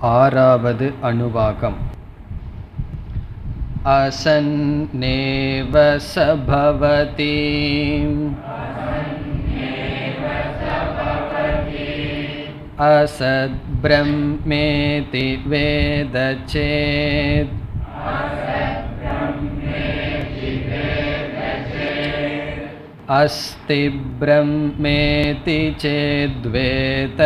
ஆறாவது அணுவாகம். அசன்னேவ சபவதி அசத் பிரம்மேதி வேதசேத் அஸ்தி பிரம்மேதி சேத்வேத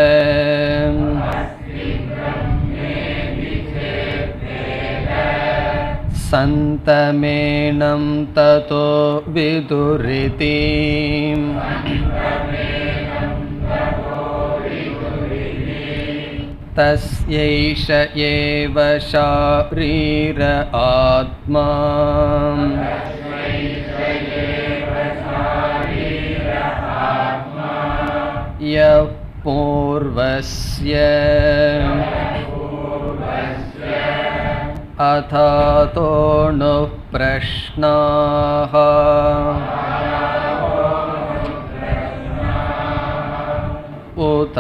சந்தமேனம் ததோ விதுரிதி. தஸ்யைஷ ஏவ ஷரீர ஆத்மா யப் பூர்வஸ்ய அதாதோனுப் பிரஷ்னாஹ உத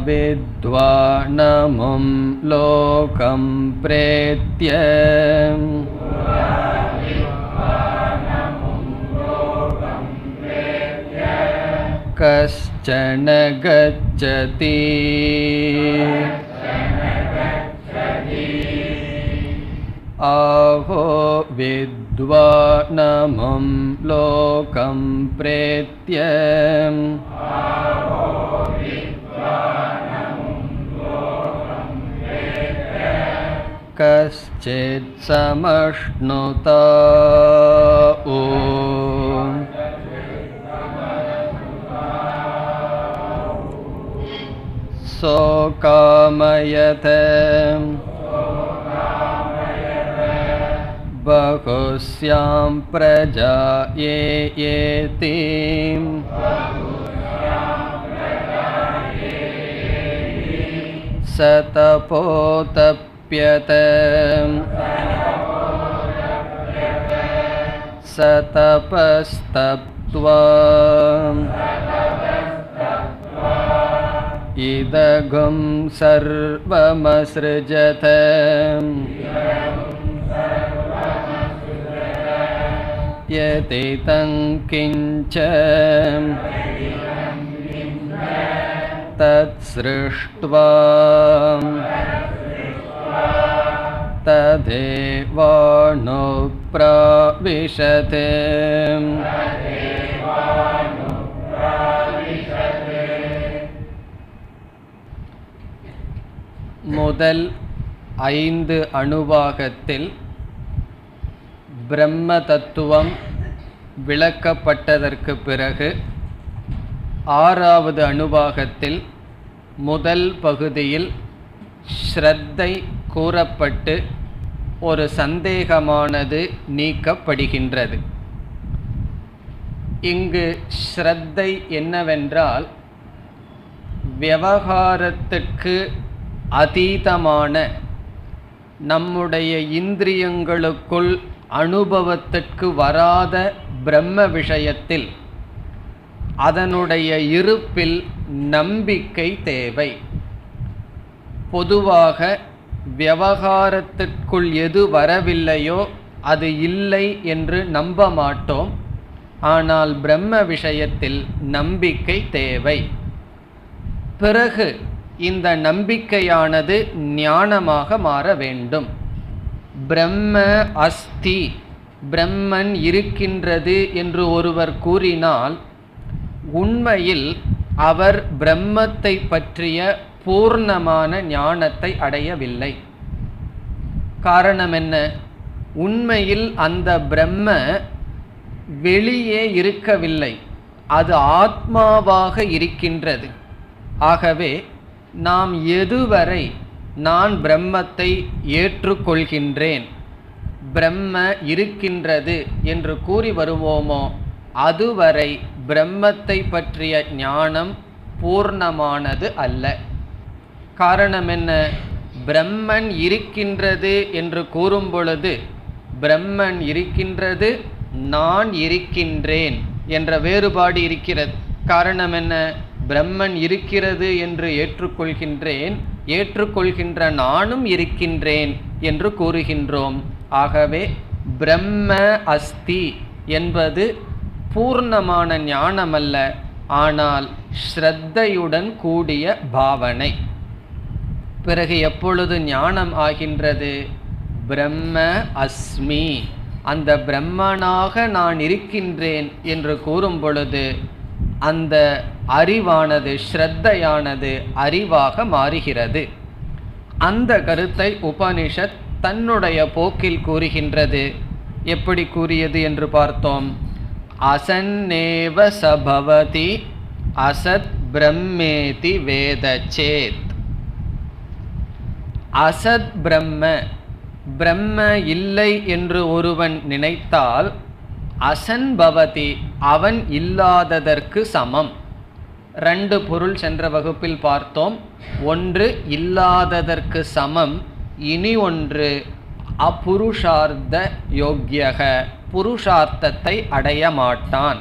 வித்வானமும் லோகம் ப்ரேத்ய கஷ்சன கச்சதி. ஆஹோ வித்வானமும் லோகம் ப்ரேத்ய கஷ்சித் சமஷ்ணுத. ஓம் சோகாமயத பகுஸ்யாம் பிரஜா ஏயேதி சதபோதப்யத சதபஸ்தப்த்வா இதகம் சர்வமஸ்ருஜத. யதிதங் கிஞ்ச தத் ஸ்ருஷ்ட்வா ததேவானுப்ராவிஷதே. முதல் 5 அணுவாகத்தில் பிரம்ம தத்துவம் விளக்கப்பட்டதற்கு பிறகு 6வது அணுவாகத்தில் முதல் பகுதியில் ஸ்ரத்தை கூறப்பட்டு ஒரு சந்தேகமானது நீக்கப்படுகின்றது. இங்கு ஸ்ரத்தை என்னவென்றால், விவகாரத்துக்கு அதீதமான நம்முடைய இந்திரியங்களுக்குள் அனுபவத்திற்கு வராத பிரம்ம விஷயத்தில் அதனுடைய இருப்பில் நம்பிக்கை தேவை. பொதுவாக விவகாரத்திற்குள் எது வரவில்லையோ அது இல்லை என்று நம்ப மாட்டோம். ஆனால் பிரம்ம விஷயத்தில் நம்பிக்கை தேவை. பிறகு இந்த நம்பிக்கையானது ஞானமாக மாற வேண்டும். பிரம்ம அஸ்தி, பிரம்மன் இருக்கின்றது என்று ஒருவர் கூறினால் உண்மையில் அவர் பிரம்மத்தை பற்றிய பூர்ணமான ஞானத்தை அடையவில்லை. காரணம் என்ன? உண்மையில் அந்த பிரம்ம வெளியே இருக்கவில்லை, அது ஆத்மாவாக இருக்கின்றது. ஆகவே நாம் எதுவரை நான் பிரம்மத்தை ஏற்றுக்கொள்கின்றேன், பிரம்ம இருக்கின்றது என்று கூறி வருவோமோ அதுவரை பிரம்மத்தை பற்றிய ஞானம் பூர்ணமானது அல்ல. காரணம் என்ன? பிரம்மன் இருக்கின்றது என்று கூறும் பொழுது பிரம்மன் இருக்கின்றது, நான் இருக்கின்றேன் என்ற வேறுபாடு இருக்கிறது. காரணம் என்ன? பிரம்மன் இருக்கிறது என்று ஏற்றுக்கொள்கின்ற நானும் இருக்கின்றேன் என்று கூறுகின்றோம். ஆகவே பிரம்ம அஸ்தி என்பது பூர்ணமான ஞானமல்ல, ஆனால் ஸ்ரத்தையுடன் கூடிய பாவனை. பிறகு எப்பொழுது ஞானம் ஆகின்றது? பிரம்ம அஸ்மி, அந்த பிரம்மனாக நான் இருக்கின்றேன் என்று கூறும் பொழுது அந்த அறிவானது, ஸ்ரத்தையானது அறிவாக மாறுகிறது. அந்த கருத்தை உபனிஷத் தன்னுடைய போக்கில் கூறுகின்றது. எப்படி கூறியது என்று பார்த்தோம். அசன்னேவ சபவதி அசத் பிரம்மேதி வேதச்சேத். அசத் பிரம்ம, பிரம்ம இல்லை என்று ஒருவன் நினைத்தால் அசன் பவதி, அவன் இல்லாததற்கு சமம். ரெண்டு பொருள் சென்ற வகுப்பில் பார்த்தோம். ஒன்று இல்லாததற்கு சமம், இனி ஒன்று அபுருஷார்த்த யோக்யக, புருஷார்த்தத்தை அடைய மாட்டான்,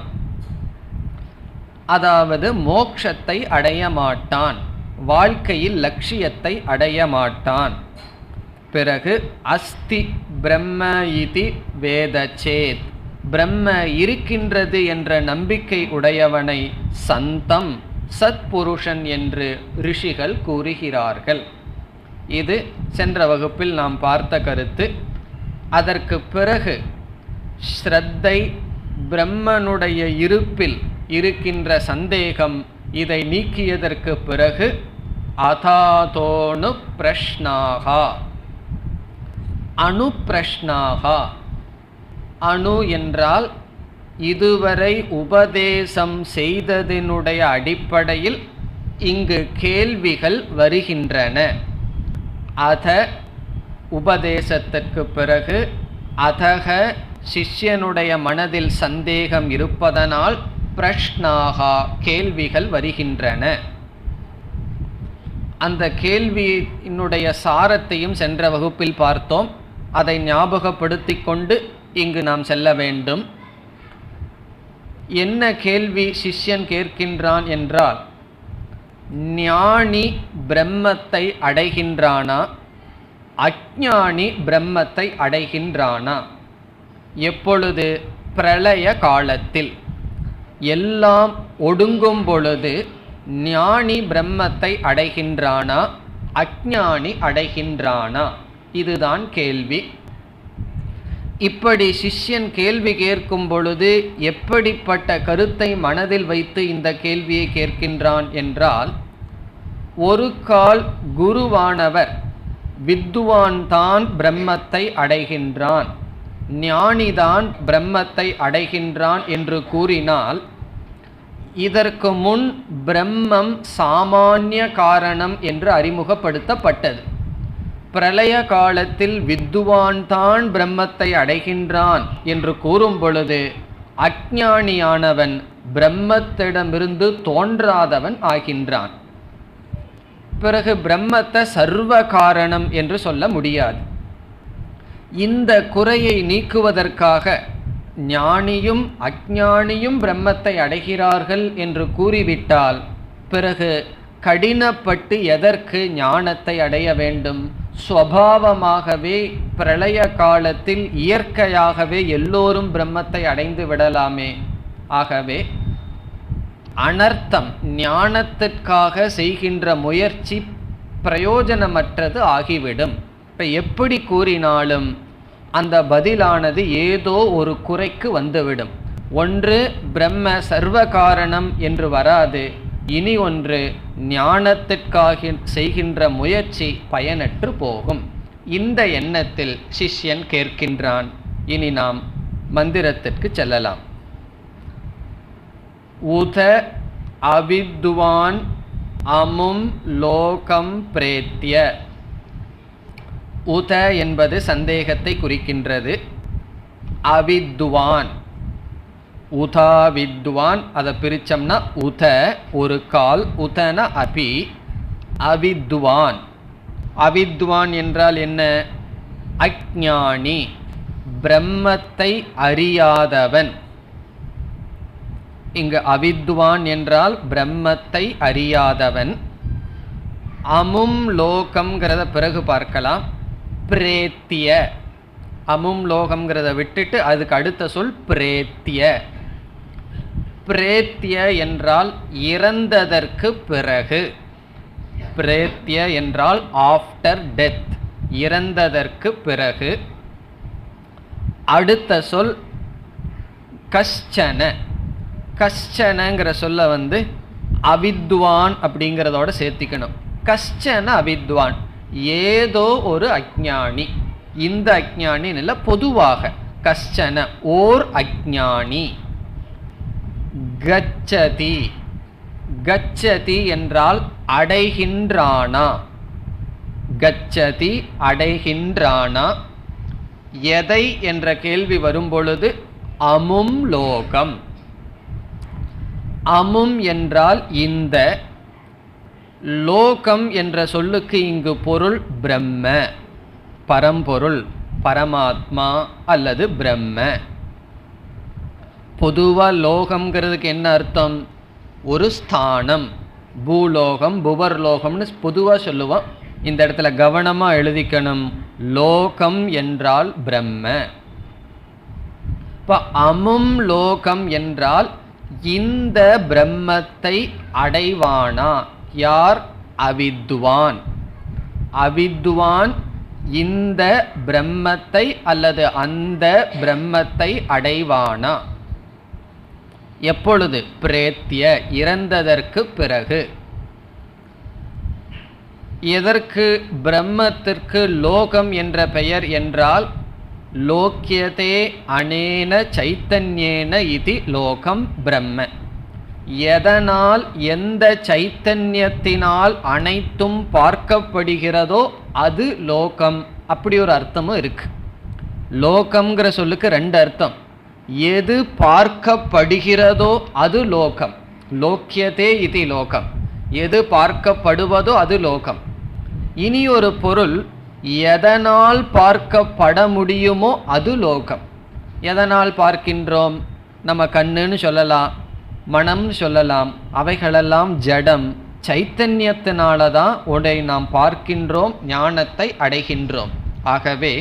அதாவது மோட்சத்தை அடைய மாட்டான், வாழ்க்கையில் லட்சியத்தை அடைய மாட்டான். பிறகு அஸ்தி பிரம்ம இதி வேதச்சேத், பிரம்ம இருக்கின்றது என்ற நம்பிக்கை உடையவனை சந்தம், சத்புருஷன் என்று ரிஷிகள் கூறுகிறார்கள். இது சென்ற வகுப்பில் நாம் பார்த்த கருத்து. அதற்கு பிறகு ஸ்ரத்தை, பிரம்மனுடைய இருப்பில் இருக்கின்ற சந்தேகம், இதை நீக்கியதற்கு பிறகு அதாதோனு பிரஷ்னாகா, அணு பிரஷ்னாகா. அணு என்றால் இதுவரை உபதேசம் செய்ததினுடைய அடிப்படையில் இங்கு கேள்விகள் வருகின்றன. அத உபதேசத்திற்கு பிறகு அதக சிஷ்யனுடைய மனதில் சந்தேகம் இருப்பதனால் பிரஷ்னாகா கேள்விகள் வருகின்றன. அந்த கேள்வியினுடைய சாரத்தையும் சென்ற வகுப்பில் பார்த்தோம். அதை ஞாபகப்படுத்தி கொண்டு இங்கு நாம் செல்ல வேண்டும். என்ன கேள்வி சிஷ்யன் கேட்கின்றான் என்றால், ஞானி பிரம்மத்தை அடைகின்றானா, அஞ்ஞானி பிரம்மத்தை அடைகின்றானா? எப்பொழுது? பிரளய காலத்தில். எல்லாம் ஒடுங்கும் பொழுது ஞானி பிரம்மத்தை அடைகின்றானா, அஞ்ஞானி அடைகின்றானா? இதுதான் கேள்வி. இப்படி சிஷ்யன் கேள்வி கேட்கும் பொழுது எப்படிப்பட்ட கருத்தை மனதில் வைத்து இந்த கேள்வியை கேட்கின்றான் என்றால், ஒரு கால் குருவானவர் வித்துவான் தான் பிரம்மத்தை அடைகின்றான், ஞானிதான் பிரம்மத்தை அடைகின்றான் என்று கூறினால், இதற்கு முன் பிரம்மம் சாமானிய காரணம் என்று அறிமுகப்படுத்தப்பட்டது. பிரளய காலத்தில் வித்துவான் தான் பிரம்மத்தை அடைகின்றான் என்று கூறும் பொழுது அஞ்ஞானியானவன் பிரம்மத்திடமிருந்து தோன்றாதவன் ஆகின்றான். பிறகு பிரம்மத்தை சர்வ காரணம் என்று சொல்ல முடியாது. இந்த குறையை நீக்குவதற்காக ஞானியும் அஞ்ஞானியும் பிரம்மத்தை அடைகிறார்கள் என்று கூறிவிட்டால், பிறகு கடினப்பட்டு எதற்கு ஞானத்தை அடைய வேண்டும்? ஸ்வபாவமாகவே பிரளய காலத்தில் இயற்கையாகவே எல்லோரும் பிரம்மத்தை அடைந்து விடலாமே. ஆகவே அனர்த்தம், ஞானத்திற்காக செய்கின்ற முயற்சி பிரயோஜனமற்றது ஆகிவிடும். இப்போ எப்படி கூறினாலும் அந்த பதிலானது ஏதோ ஒரு குறைக்கு வந்துவிடும். ஒன்று பிரம்ம சர்வ காரணம் என்று வராது, இனி ஒன்று ஞானத்திற்காக செய்கின்ற முயற்சி பயனற்று போகும். இந்த எண்ணத்தில் சிஷ்யன் கேட்கின்றான். இனி நாம் மந்திரத்திற்கு செல்லலாம். உத அவித்வான் அமும் லோகம் பிரேத்ய. உத என்பது சந்தேகத்தை குறிக்கின்றது. அவித்வான், உதா வித்வான், அதை பிரிச்சோம்னா உத ஒரு கால், உதன அபி, அவித்வான். அவித்வான் என்றால் என்ன? அஞ்ஞானி, பிரம்மத்தை அறியாதவன். இங்கு அவித்வான் என்றால் பிரம்மத்தை அறியாதவன். அமும் லோகம்ங்கிறத பிறகு பார்க்கலாம். பிரேத்திய, அமும் லோகம்ங்கிறத விட்டுட்டு அதுக்கு அடுத்த சொல் பிரேத்திய. பிரேத்திய என்றால் இறந்ததற்கு பிறகு. பிரேத்திய என்றால் ஆஃப்டர் டெத், இறந்ததற்கு பிறகு. அடுத்த சொல் கஷ்சன. கஷ்சனங்கிற சொல்ல அவித்வான் அப்படிங்கிறதோட சேர்த்திக்கணும். கஷ்சன அவித்வான், ஏதோ ஒரு அஞ்ஞானி. இந்த அஞ்ஞானி இல்ல, பொதுவாக கஷ்சன ஓர் அஞ்ஞானி. கச்சதி, கச்சதி என்றால் அடைகின்றானா. கச்சதி அடைகின்றானா. எதை என்ற கேள்வி வரும்பொழுது அமும் லோகம். அமும் என்றால் இந்த, லோகம் என்ற சொல்லுக்கு இங்கு பொருள் பிரம்ம, பரம்பொருள், பரமாத்மா அல்லது பிரம்ம. பொதுவா லோகம்ங்கிறதுக்கு என்ன அர்த்தம்? ஒரு ஸ்தானம். பூலோகம் புவர்லோகம்னு பொதுவாக சொல்லுவோம். இந்த இடத்துல கவனமாக எழுதிக்கணும். லோகம் என்றால் பிரம்ம. இப்போ அமும் லோகம் என்றால் இந்த பிரம்மத்தை அடைவானா. யார்? அவித்வான். அவித்வான் இந்த பிரம்மத்தை அல்லது அந்த பிரம்மத்தை அடைவானா. எப்பொழுது? பிரேத்திய, இறந்ததற்கு பிறகு. எதற்கு பிரம்மத்திற்கு லோகம் என்ற பெயர் என்றால், லோக்கியதே அனேன சைத்தன்யேன இதி லோகம் பிரம்ம. எதனால், எந்த சைத்தன்யத்தினால் அனைத்தும் பார்க்கப்படுகிறதோ அது லோகம். அப்படி ஒரு அர்த்தமும் இருக்கு. லோகம்ங்கிற சொல்லுக்கு ரெண்டு அர்த்தம். எது பார்க்கப்படுகிறதோ அது லோகம். லோக்கியதே இதி லோகம். எது பார்க்கப்படுவதோ அது லோகம். இனி ஒரு பொருள், எதனால் பார்க்கப்பட முடியுமோ அது லோகம். எதனால் பார்க்கின்றோம்? நம்ம கண்ணுன்னு சொல்லலாம், மனம்னு சொல்லலாம். அவைகளெல்லாம் ஜடம். சைத்தன்யத்தினாலதான் உடை நாம் பார்க்கின்றோம், ஞானத்தை அடைகின்றோம். ஆகவே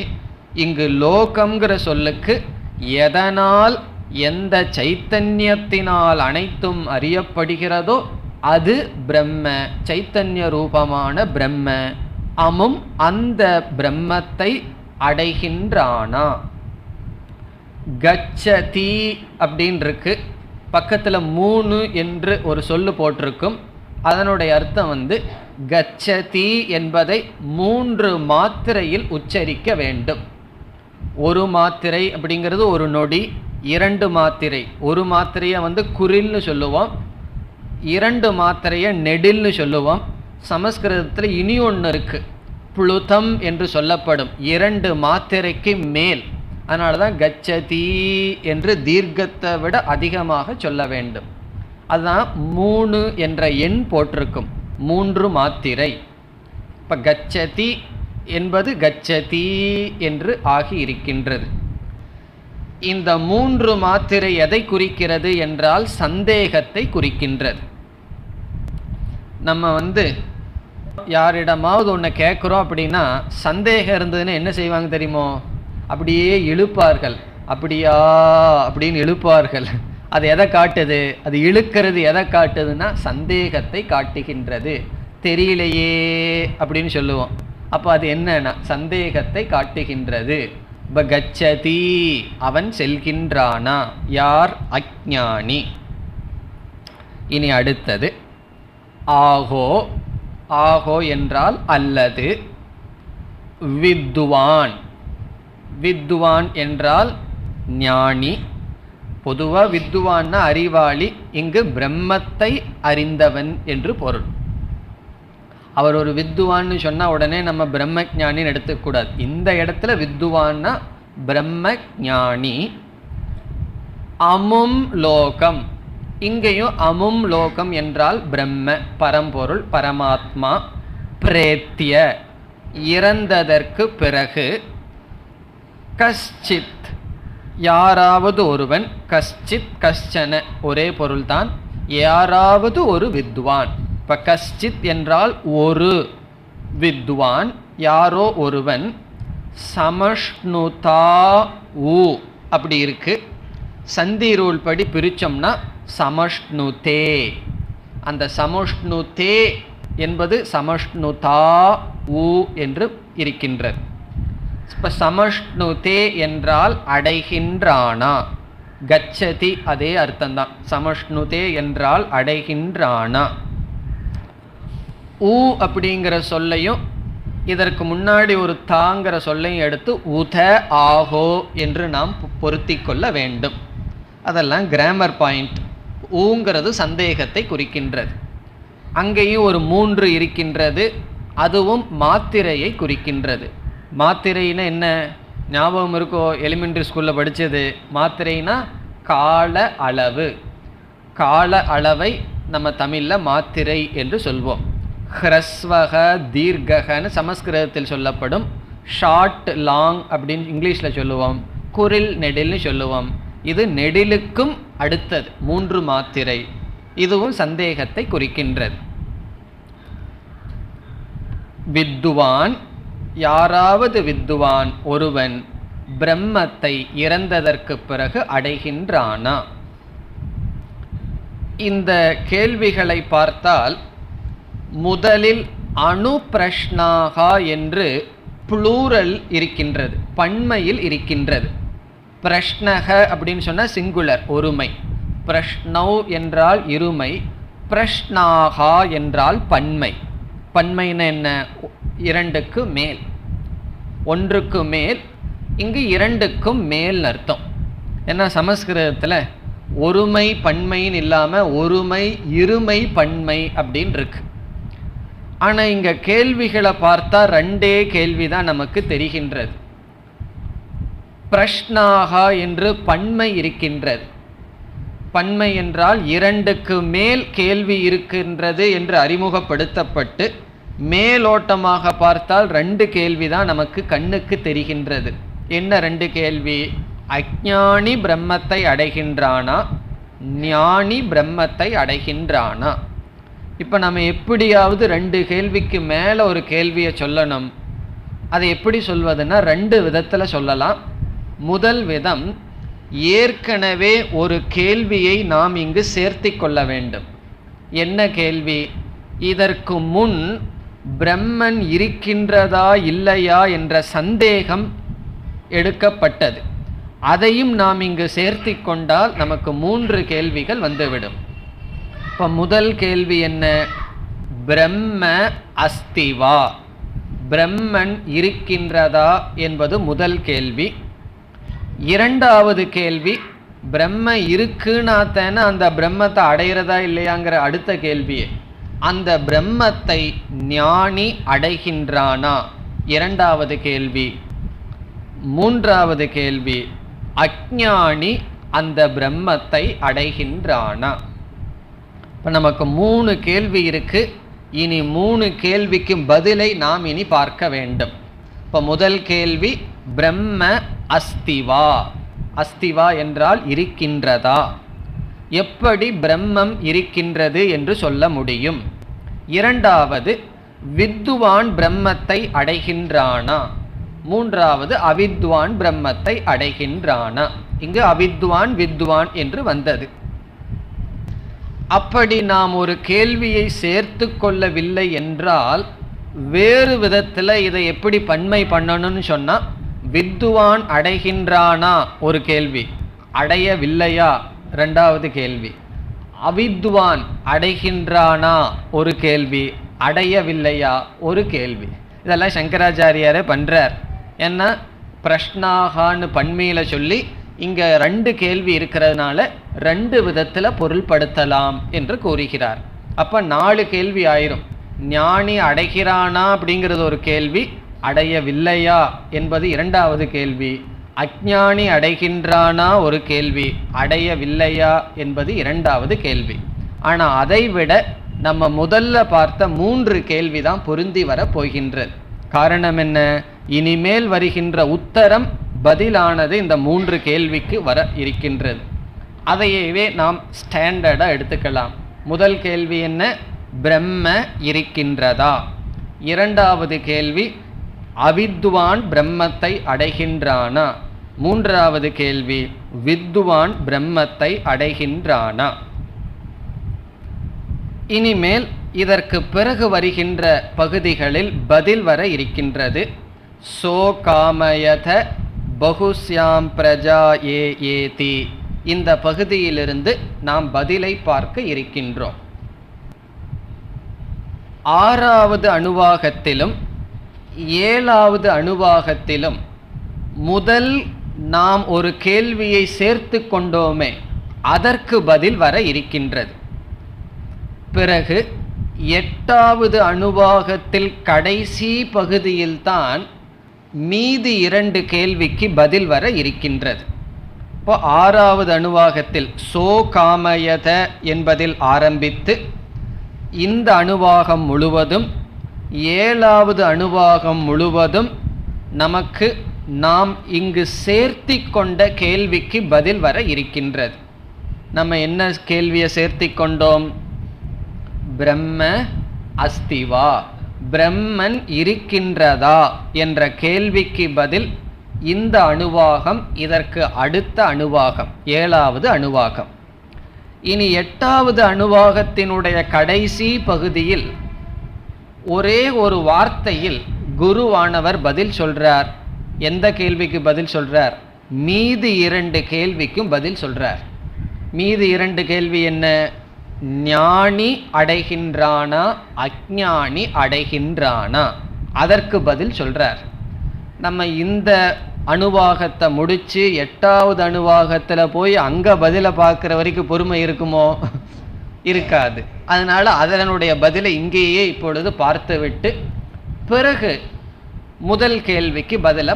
இங்கு லோகம்ங்கிற சொல்லுக்கு எதனால், எந்த சைத்தன்யத்தினால் அனைத்தும் அறியப்படுகிறதோ அது பிரம்ம, சைத்தன்ய ரூபமான பிரம்ம. அமும் அந்த பிரம்மத்தை அடைகின்றானா. கச்சதி அப்படின்னு இருக்கு. பக்கத்தில் 3 என்று ஒரு சொல்லு போட்டிருக்கும். அதனுடைய அர்த்தம் கச்சதி என்பதை 3 மாத்திரையில் உச்சரிக்க வேண்டும். ஒரு மாத்திரை அப்படிங்கிறது ஒரு நொடி. 2 மாத்திரை, ஒரு மாத்திரையை குரில்னு சொல்லுவோம், 2 மாத்திரையை நெடில்னு சொல்லுவோம். சமஸ்கிருதத்தில் இனி ஒன்று இருக்கு, புளுதம் என்று சொல்லப்படும். 2 மாத்திரைக்கு மேல். அதனால தான் கச்சதி என்று தீர்க்கத்தை விட அதிகமாக சொல்ல வேண்டும். அதுதான் 3 என்ற எண் போட்டிருக்கும். 3 மாத்திரை. இப்போ கச்சதி என்பது கச்சதி என்று ஆகி இருக்கின்றது. இந்த 3 மாத்திரை எதை குறிக்கிறது என்றால் சந்தேகத்தை குறிக்கின்றது. நம்ம யாரிடமாவது ஒன்று கேட்குறோம் அப்படின்னா சந்தேகம் இருந்ததுன்னு என்ன செய்வாங்க தெரியுமோ? அப்படியே இழுப்பார்கள். அப்படியா அப்படின்னு இழுப்பார்கள். அது எதை காட்டுது? அது இழுக்கிறது எதை காட்டுதுன்னா சந்தேகத்தை காட்டுகின்றது. தெரியலையே அப்படின்னு சொல்லுவோம். அப்போ அது என்னன்னா சந்தேகத்தை காட்டுகின்றது. கச்சதி, அவன் செல்கின்றானா. யார்? அஞ்ஞானி. இனி அடுத்தது ஆகோ. ஆகோ என்றால் அல்லது. வித்வான். வித்வான் என்றால் ஞானி. பொதுவாக வித்வான்னா அறிவாளி. இங்கு பிரம்மத்தை அறிந்தவன் என்று பொருள். அவர் ஒரு வித்வான்னு சொன்னால் உடனே நம்ம பிரம்ம ஞானின்னு எடுத்துக்கூடாது. இந்த இடத்துல வித்வான்னா பிரம்ம ஞானி. அமும் லோகம். இங்கேயும் அமும் லோகம் என்றால் பிரம்ம, பரம்பொருள், பரமாத்மா. பிரேத்திய, இறந்ததற்கு பிறகு. கஷ்சித், யாராவது ஒருவன், கஷ்சித் கஷ்சன ஒரே பொருள்தான், யாராவது ஒரு வித்வான். இப்போ கஷ்சித் என்றால் ஒரு, வித்வான் யாரோ ஒருவன், சமஷ்ணுதா ஊ அப்படி இருக்கு. சந்தி ரூல் படி பிரிச்சோம்னா சமஷ்ணுதே. அந்த சமஷ்ணுதே என்பது சமஷ்ணுதா ஊ என்று இருக்கின்றது. இப்போ சமஷ்ணுதே என்றால் அடைகின்றானா, கச்சதி அதே அர்த்தம்தான். சமஷ்ணுதே என்றால் அடைகின்றானா. ஊ அப்படிங்கிற சொல்லையும் இதற்கு முன்னாடி ஒரு தாங்கிற சொல்லையும் எடுத்து உத ஆகோ என்று நாம் பொருத்தி கொள்ள வேண்டும். அதெல்லாம் கிராமர் பாயிண்ட். ஊங்கிறது சந்தேகத்தை குறிக்கின்றது. அங்கேயும் ஒரு 3 இருக்கின்றது, அதுவும் மாத்திரையை குறிக்கின்றது. மாத்திரைன்னா என்ன ஞாபகம் இருக்கோ? எலிமெண்ட்ரி ஸ்கூலில் படித்தது. மாத்திரைனா கால அளவு. கால அளவை நம்ம தமிழில் மாத்திரை என்று சொல்வோம். ஹ்ரஸ்வக தீர்க்ககன்னு சமஸ்கிருதத்தில் சொல்லப்படும். ஷார்ட் லாங் அப்படின்னு இங்கிலீஷில் சொல்லுவோம். குரில் நெடில்னு சொல்லுவோம். இது நெடிலுக்கும் அடுத்தது 3 மாத்திரை. இதுவும் சந்தேகத்தை குறிக்கின்றது. வித்துவான் யாராவது வித்துவான் ஒருவன் பிரம்மத்தை இறந்ததற்கு பிறகு அடைகின்றானா. இந்த கேள்விகளை பார்த்தால் முதலில் அணு பிரஷ்னாகா என்று புளூரல் இருக்கின்றது, பன்மையில் இருக்கின்றது. பிரஷ்னக அப்படின்னு சொன்னால் சிங்குலர், ஒருமை. பிரஷ்னௌ என்றால் இருமை, பிரஷ்னாகா என்றால் பன்மை. பன்மைன்னு என்ன? 2க்கு மேல், 1க்கு மேல். இங்கு 2க்கும் மேல் அர்த்தம். ஏன்னா சமஸ்கிருதத்தில் ஒருமை பன்மைன்னு இல்லாமல் ஒருமை இருமை பன்மை அப்படின்னு இருக்கு. ஆனால் இங்கே கேள்விகளை பார்த்தா 2 கேள்வி தான் நமக்கு தெரிகின்றது. பிரஷ்னாகா என்று பன்மை இருக்கின்றது. பன்மை என்றால் 2க்கு மேல் கேள்வி இருக்கின்றது என்று அறிமுகப்படுத்தப்பட்டு மேலோட்டமாக பார்த்தால் 2 கேள்வி தான் நமக்கு கண்ணுக்கு தெரிகின்றது. என்ன 2 கேள்வி? அஞ்ஞானி பிரம்மத்தை அடைகின்றானா, ஞானி பிரம்மத்தை அடைகின்றானா. இப்போ நம்ம எப்படியாவது 2 கேள்விக்கு மேலே ஒரு கேள்வியை சொல்லணும். அதை எப்படி சொல்வதுன்னா 2 விதத்தில் சொல்லலாம். முதல் விதம், ஏற்கனவே ஒரு கேள்வியை நாம் இங்கு சேர்த்தி கொள்ள வேண்டும். என்ன கேள்வி? இதற்கு முன் பிரம்மன் இருக்கின்றதா இல்லையா என்ற சந்தேகம் எடுக்கப்பட்டது. அதையும் நாம் இங்கு சேர்த்தி கொண்டால் நமக்கு 3 கேள்விகள் வந்துவிடும். இப்போ முதல் கேள்வி என்ன? பிரம்ம அஸ்திவா, பிரம்மன் இருக்கின்றதா என்பது முதல் கேள்வி. இரண்டாவது கேள்வி, பிரம்ம இருக்குன்னா தானே அந்த பிரம்மத்தை அடைகிறதா இல்லையாங்கிற அடுத்த கேள்வியே. அந்த பிரம்மத்தை ஞானி அடைகின்றானா? இரண்டாவது கேள்வி. மூன்றாவது கேள்வி, அஞ்ஞானி அந்த பிரம்மத்தை அடைகின்றானா? இப்போ நமக்கு 3 கேள்வி இருக்கு. இனி 3 கேள்விக்கு பதிலை நாம் இனி பார்க்க வேண்டும். இப்போ முதல் கேள்வி, பிரம்ம அஸ்திவா. அஸ்திவா என்றால் இருக்கின்றதா? எப்படி பிரம்மம் இருக்கின்றது என்று சொல்ல முடியும்? இரண்டாவது, வித்வான் பிரம்மத்தை அடைகின்றானா? மூன்றாவது, அவித்வான் பிரம்மத்தை அடைகின்றானா? இங்கு அவித்வான் வித்வான் என்று வந்தது. அப்படி நாம் ஒரு கேள்வியை சேர்த்து கொள்ளவில்லை என்றால் வேறு விதத்தில் இதை எப்படி பன்மை பண்ணணும்னு சொன்னால், வித்வான் அடைகின்றானா ஒரு கேள்வி, அடையவில்லையா ரெண்டாவது கேள்வி. அவித்வான் அடைகின்றானா ஒரு கேள்வி, அடையவில்லையா ஒரு கேள்வி. இதெல்லாம் சங்கராச்சாரியாரே பண்ணுறார். ஏன்னா பிரஷ்னாகான்னு பன்மையில் சொல்லி இங்கே 2 கேள்வி இருக்கிறதுனால 2 விதத்தில் பொருள்படுத்தலாம் என்று கூறுகிறார். அப்போ 4 கேள்வி ஆயிரும். ஞானி அடைகிறானா அப்படிங்கிறது ஒரு கேள்வி, அடையவில்லையா என்பது இரண்டாவது கேள்வி. அஞ்ஞானி அடைகின்றானா ஒரு கேள்வி, அடையவில்லையா என்பது இரண்டாவது கேள்வி. ஆனால் அதை விட நம்ம முதல்ல பார்த்த 3 கேள்வி தான் பொருந்தி வர போகின்றது. காரணம் என்ன? இனிமேல் வருகின்ற உத்தரம் பதிலானது இந்த 3 கேள்விக்கு வர இருக்கின்றது. அதையவே நாம் ஸ்டாண்டர்டாக எடுத்துக்கலாம். முதல் கேள்வி என்ன? பிரம்ம இருக்கின்றதா? இரண்டாவது கேள்வி அவித்வான் பிரம்மத்தை அடைகின்றானா? மூன்றாவது கேள்வி வித்வான் பிரம்மத்தை அடைகின்றானா? இனிமேல் இதற்கு பிறகு வருகின்ற பகுதிகளில் பதில் வர இருக்கின்றது. சோ காமயத பகுஸ்யாம் பிரஜா ஏதி, இந்த பகுதியிலிருந்து நாம் பதிலை பார்க்க இருக்கின்றோம். 6வது அணுவாகத்திலும் 7வது அணுவாகத்திலும் முதல் நாம் ஒரு கேள்வியை சேர்த்து கொண்டோமே, அதற்கு பதில் வர இருக்கின்றது. பிறகு 8வது அணுவாகத்தில் கடைசி பகுதியில்தான் மீதி 2 கேள்விக்கு பதில் வர இருக்கின்றது. இப்போ 6வது அணுவாகத்தில் சோ காமயத என்பதில் ஆரம்பித்து இந்த அணுவாகம் முழுவதும் 7வது அணுவாகம் முழுவதும் நமக்கு நாம் இங்கு சேர்த்தி கொண்ட கேள்விக்கு பதில் வர இருக்கின்றது. நம்ம என்ன கேள்வியை சேர்த்தி கொண்டோம்? பிரம்ம அஸ்திவா, பிரம்மன் இருக்கின்றதா என்ற கேள்விக்கு பதில் இந்த அணுவாகம், இதற்கு அடுத்த அணுவாகம் 7வது அணுவாகம். இனி 8வது அணுவாகத்தினுடைய கடைசி பகுதியில் ஒரே ஒரு வார்த்தையில் குருவானவர் பதில் சொல்றார். எந்த கேள்விக்கு பதில் சொல்றார்? மீதி 2 கேள்விக்கும் பதில் சொல்றார். மீதி 2 கேள்வி என்ன? ஞானி அடைகின்றானா, அஞ்ஞானி அடைகின்றானா? அதற்கு பதில் சொல்றார். நம்ம இந்த அணுவாகத்தை முடிச்சு 8வது அணுவாகத்தில் போய் அங்கே பதிலை பார்க்குற வரைக்கும் பொறுமை இருக்குமோ? இருக்காது. அதனால் அதனுடைய பதிலை இங்கேயே இப்பொழுது பார்த்துவிட்டு பிறகு முதல் கேள்விக்கு பதிலை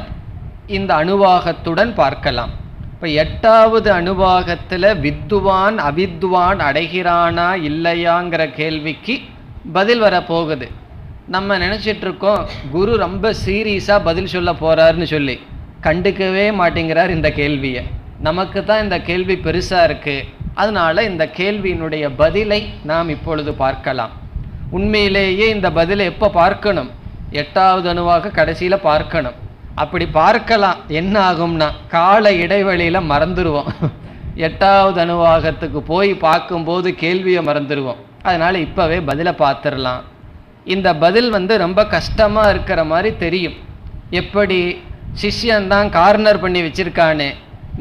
இந்த அணுவாகத்துடன் பார்க்கலாம். இப்போ 8வது அணுவாகத்தில் வித்வான் அவித்வான் அடைகிறானா இல்லையாங்கிற கேள்விக்கு பதில் வரப்போகுது. நம்ம நினச்சிட்ருக்கோம் குரு ரொம்ப சீரியஸாக பதில் சொல்ல போகிறாருன்னு சொல்லி, கண்டுக்கவே மாட்டேங்கிறார் இந்த கேள்வியை. நமக்கு தான் இந்த கேள்வி பெருசாக இருக்குது. அதனால் இந்த கேள்வியினுடைய பதிலை நாம் இப்பொழுது பார்க்கலாம். உண்மையிலேயே இந்த பதிலை எப்போ பார்க்கணும்? 8வது அணுவாக கடைசியில் பார்க்கணும். அப்படி பார்க்கலாம். என்ன ஆகும்னா கால இடைவெளியில் மறந்துடுவோம். 8வது அணுவாகத்துக்கு போய் பார்க்கும்போது கேள்வியை மறந்துடுவோம். அதனால் இப்போவே பதிலை பார்த்துடலாம். இந்த பதில் ரொம்ப கஷ்டமாக இருக்கிற மாதிரி தெரியும். எப்படி? சிஷ்யன்தான் கார்னர் பண்ணி வச்சிருக்கானே,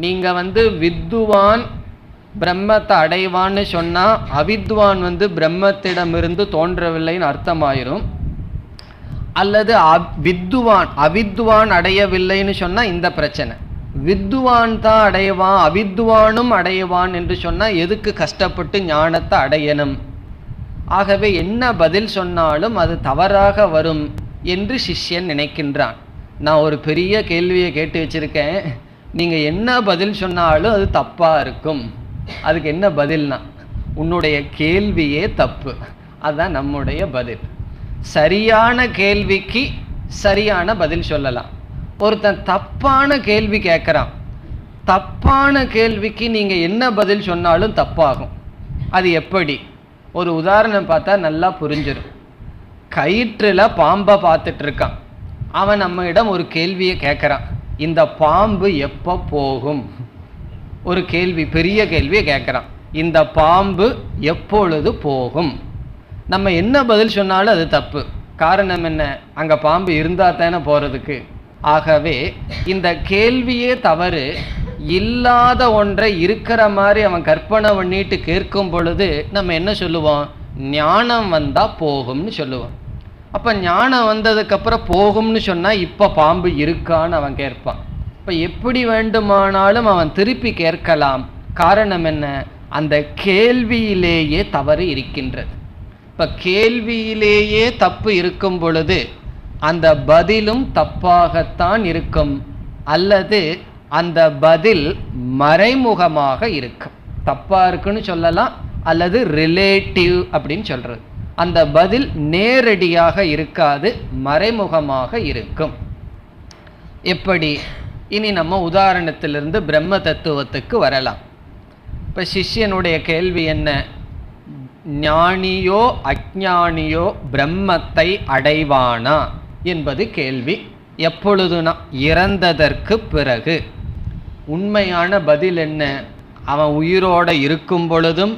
நீங்கள் வித்வான் பிரம்மத்தை அடைவான்னு சொன்னால் அவித்வான் பிரம்மத்திடமிருந்து தோன்றவில்லைன்னு அர்த்தமாயிரும். அல்லது வித்வான் அவித்வான் அடையவில்லைன்னு சொன்னால் இந்த பிரச்சனை. வித்வான் தான் அடையவான், அவித்வானும் அடையவான் என்று சொன்னால் எதுக்கு கஷ்டப்பட்டு ஞானத்தை அடையணும்? ஆகவே என்ன பதில் சொன்னாலும் அது தவறாக வரும் என்று சிஷ்யன் நினைக்கின்றான். நான் ஒரு பெரிய கேள்வியை கேட்டு வச்சிருக்கேன், நீங்கள் என்ன பதில் சொன்னாலும் அது தப்பாக இருக்கும். அதுக்கு என்ன பதில்னா, உன்னுடைய கேள்வியே தப்பு. அதுதான் நம்முடைய பதில். சரியான கேள்விக்கு சரியான பதில் சொல்லலாம். ஒருத்தன் தப்பான கேள்வி கேட்குறான், தப்பான கேள்விக்கு நீங்கள் என்ன பதில் சொன்னாலும் தப்பாகும். அது எப்படி? ஒரு உதாரணம் பார்த்தா நல்லா புரிஞ்சிடும். கயிற்றில் பாம்பை பார்த்துட்டு இருக்கான். அவன் நம்மிடம் ஒரு கேள்வியை கேட்குறான், இந்த பாம்பு எப்போ போகும்? ஒரு கேள்வி, பெரிய கேள்வியை கேட்குறான், இந்த பாம்பு எப்பொழுது போகும்? நம்ம என்ன பதில் சொன்னாலும் அது தப்பு. காரணம் என்ன? அங்கே பாம்பு இருந்தால் தானே போகிறதுக்கு. ஆகவே இந்த கேள்வியே தவறு. இல்லாத ஒன்றை இருக்கிற மாதிரி அவன் கற்பனை பண்ணிட்டு கேட்கும் பொழுது நம்ம என்ன சொல்லுவோம்? ஞானம் வந்தால் போகும்னு சொல்லுவோம். அப்போ ஞானம் வந்ததுக்கப்புறம் போகும்னு சொன்னால் இப்போ பாம்பு இருக்கான்னு அவன் கேட்பான். இப்போ எப்படி வேண்டுமானாலும் அவன் திருப்பி கேட்கலாம். காரணம் என்ன? அந்த கேள்வியிலேயே தவறு இருக்கின்றது. இப்போ கேள்வியிலேயே தப்பு இருக்கும் பொழுது அந்த பதிலும் தப்பாகத்தான் இருக்கும், அல்லது அந்த பதில் மறைமுகமாக இருக்கும். தப்பாக இருக்குன்னு சொல்லலாம், அல்லது ரிலேட்டிவ் அப்படின்னு சொல்கிறது. அந்த பதில் நேரடியாக இருக்காது, மறைமுகமாக இருக்கும். எப்படி? இனி நம்ம உதாரணத்திலிருந்து பிரம்ம தத்துவத்துக்கு வரலாம். இப்போ சிஷ்யனுடைய கேள்வி என்ன? ஞானியோ அஞ்ஞானியோ பிரம்மத்தை அடைவானா என்பது கேள்வி. எப்பொழுதுனா இறந்ததற்கு பிறகு. உண்மையான பதில் என்ன? அவன் உயிரோடு இருக்கும் பொழுதும்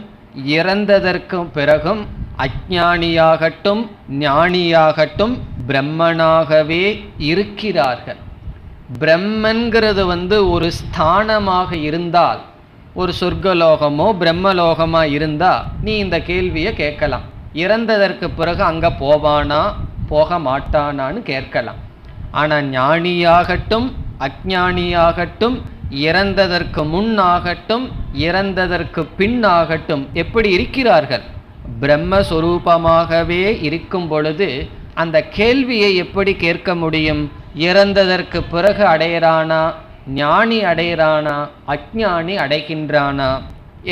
இறந்ததற்கு பிறகும் அஞ்ஞானியாகட்டும் ஞானியாகட்டும் பிரம்மனாகவே இருக்கிறார்கள். பிரம்மன்கிறது ஒரு ஸ்தானமாக இருந்தால், ஒரு சொர்க்கலோகமோ பிரம்மலோகமா இருந்தா நீ இந்த கேள்வியை கேட்கலாம். இறந்ததற்கு பிறகு அங்க போவானா போக மாட்டானான்னு கேட்கலாம். ஆனால் ஞானியாகட்டும் அஞ்ஞானியாகட்டும் இறந்ததற்கு முன்னாகட்டும் இறந்ததற்கு பின்னாகட்டும் எப்படி இருக்கிறார்கள்? பிரம்மஸ்வரூபமாகவே இருக்கும் பொழுது அந்த கேள்வியை எப்படி கேட்க முடியும்? இறந்ததற்கு பிறகு அடையிறானா, ஞானி அடையிறானா, அஞ்ஞானி அடைகின்றானா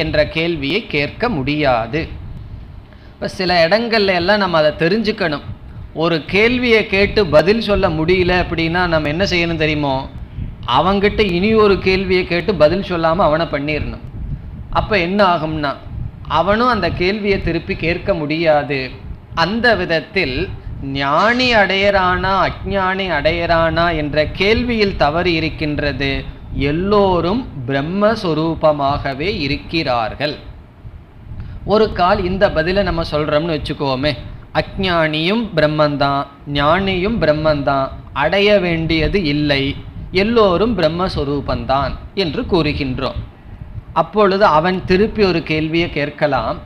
என்ற கேள்வியை கேட்க முடியாது. இப்போ சில இடங்கள்ல எல்லாம் நம்ம அதை தெரிஞ்சுக்கணும். ஒரு கேள்வியை கேட்டு பதில் சொல்ல முடியல அப்படின்னா நம்ம என்ன செய்யணும் தெரியுமோ? அவங்கிட்ட இனி ஒரு கேள்வியை கேட்டு பதில் சொல்லாமல் அவனை பண்ணிடணும். அப்போ என்ன ஆகும்னா அவனும் அந்த கேள்வியை திருப்பி கேட்க முடியாது. அந்த விதத்தில் ஞானி அடையறானா அஞ்ஞானி அடையறானா என்ற கேள்வியில் தவறு இருக்கின்றது. எல்லோரும் பிரம்மஸ்வரூபமாகவே இருக்கிறார்கள். ஒரு கால் இந்த பதிலை நம்ம சொல்றோம்னு வச்சுக்கோமே, அஞ்ஞானியும் பிரம்மந்தான் ஞானியும் பிரம்மந்தான், அடைய வேண்டியது இல்லை, எல்லோரும் பிரம்மஸ்வரூபந்தான் என்று கூறுகின்றோம். அப்பொழுது அவன் திருப்பி ஒரு கேள்வியை கேட்கலாம்.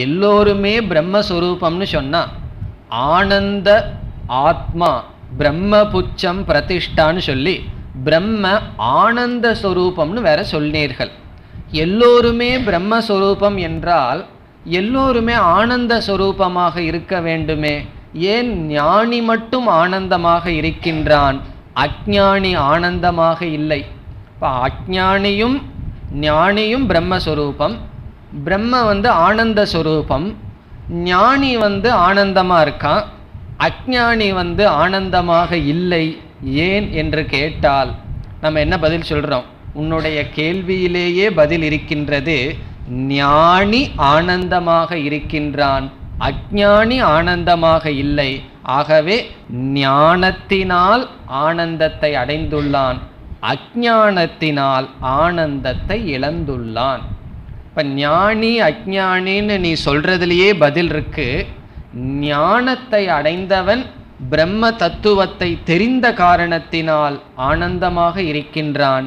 எல்லோருமே பிரம்மஸ்வரூபம்னு சொன்னா ஆனந்த ஆத்மா பிரம்மபுச்சம் பிரதிஷ்டான்னு சொல்லி பிரம்ம ஆனந்த ஸ்வரூபம்னு வேற சொன்னீர்கள். எல்லோருமே பிரம்மஸ்வரூபம் என்றால் எல்லோருமே ஆனந்த ஸ்வரூபமாக இருக்க வேண்டுமே. ஏன் ஞானி மட்டும் ஆனந்தமாக இருக்கின்றான், அஞ்ஞானி ஆனந்தமாக இல்லை? இப்போ அஞ்ஞானியும் ஞானியும் பிரம்மஸ்வரூபம், பிரம்ம ஆனந்த ஸ்வரூபம், ஞானி ஆனந்தமாக இருக்கான், அஞ்ஞானி ஆனந்தமாக இல்லை. ஏன் என்று கேட்டால் நம்ம என்ன பதில் சொல்கிறோம்? உன்னுடைய கேள்வியிலேயே பதில் இருக்கின்றது. ஞானி ஆனந்தமாக இருக்கின்றான், அஞ்ஞானி ஆனந்தமாக இல்லை. ஆகவே ஞானத்தினால் ஆனந்தத்தை அடைந்துள்ளான், அஞ்ஞானத்தினால் ஆனந்தத்தை இழந்துள்ளான். இப்போ ஞானி அஞ்ஞானின்னு நீ சொல்றதுலேயே பதில் இருக்கு. ஞானத்தை அடைந்தவன் பிரம்ம தத்துவத்தை தெரிந்த காரணத்தினால் ஆனந்தமாக இருக்கின்றான்.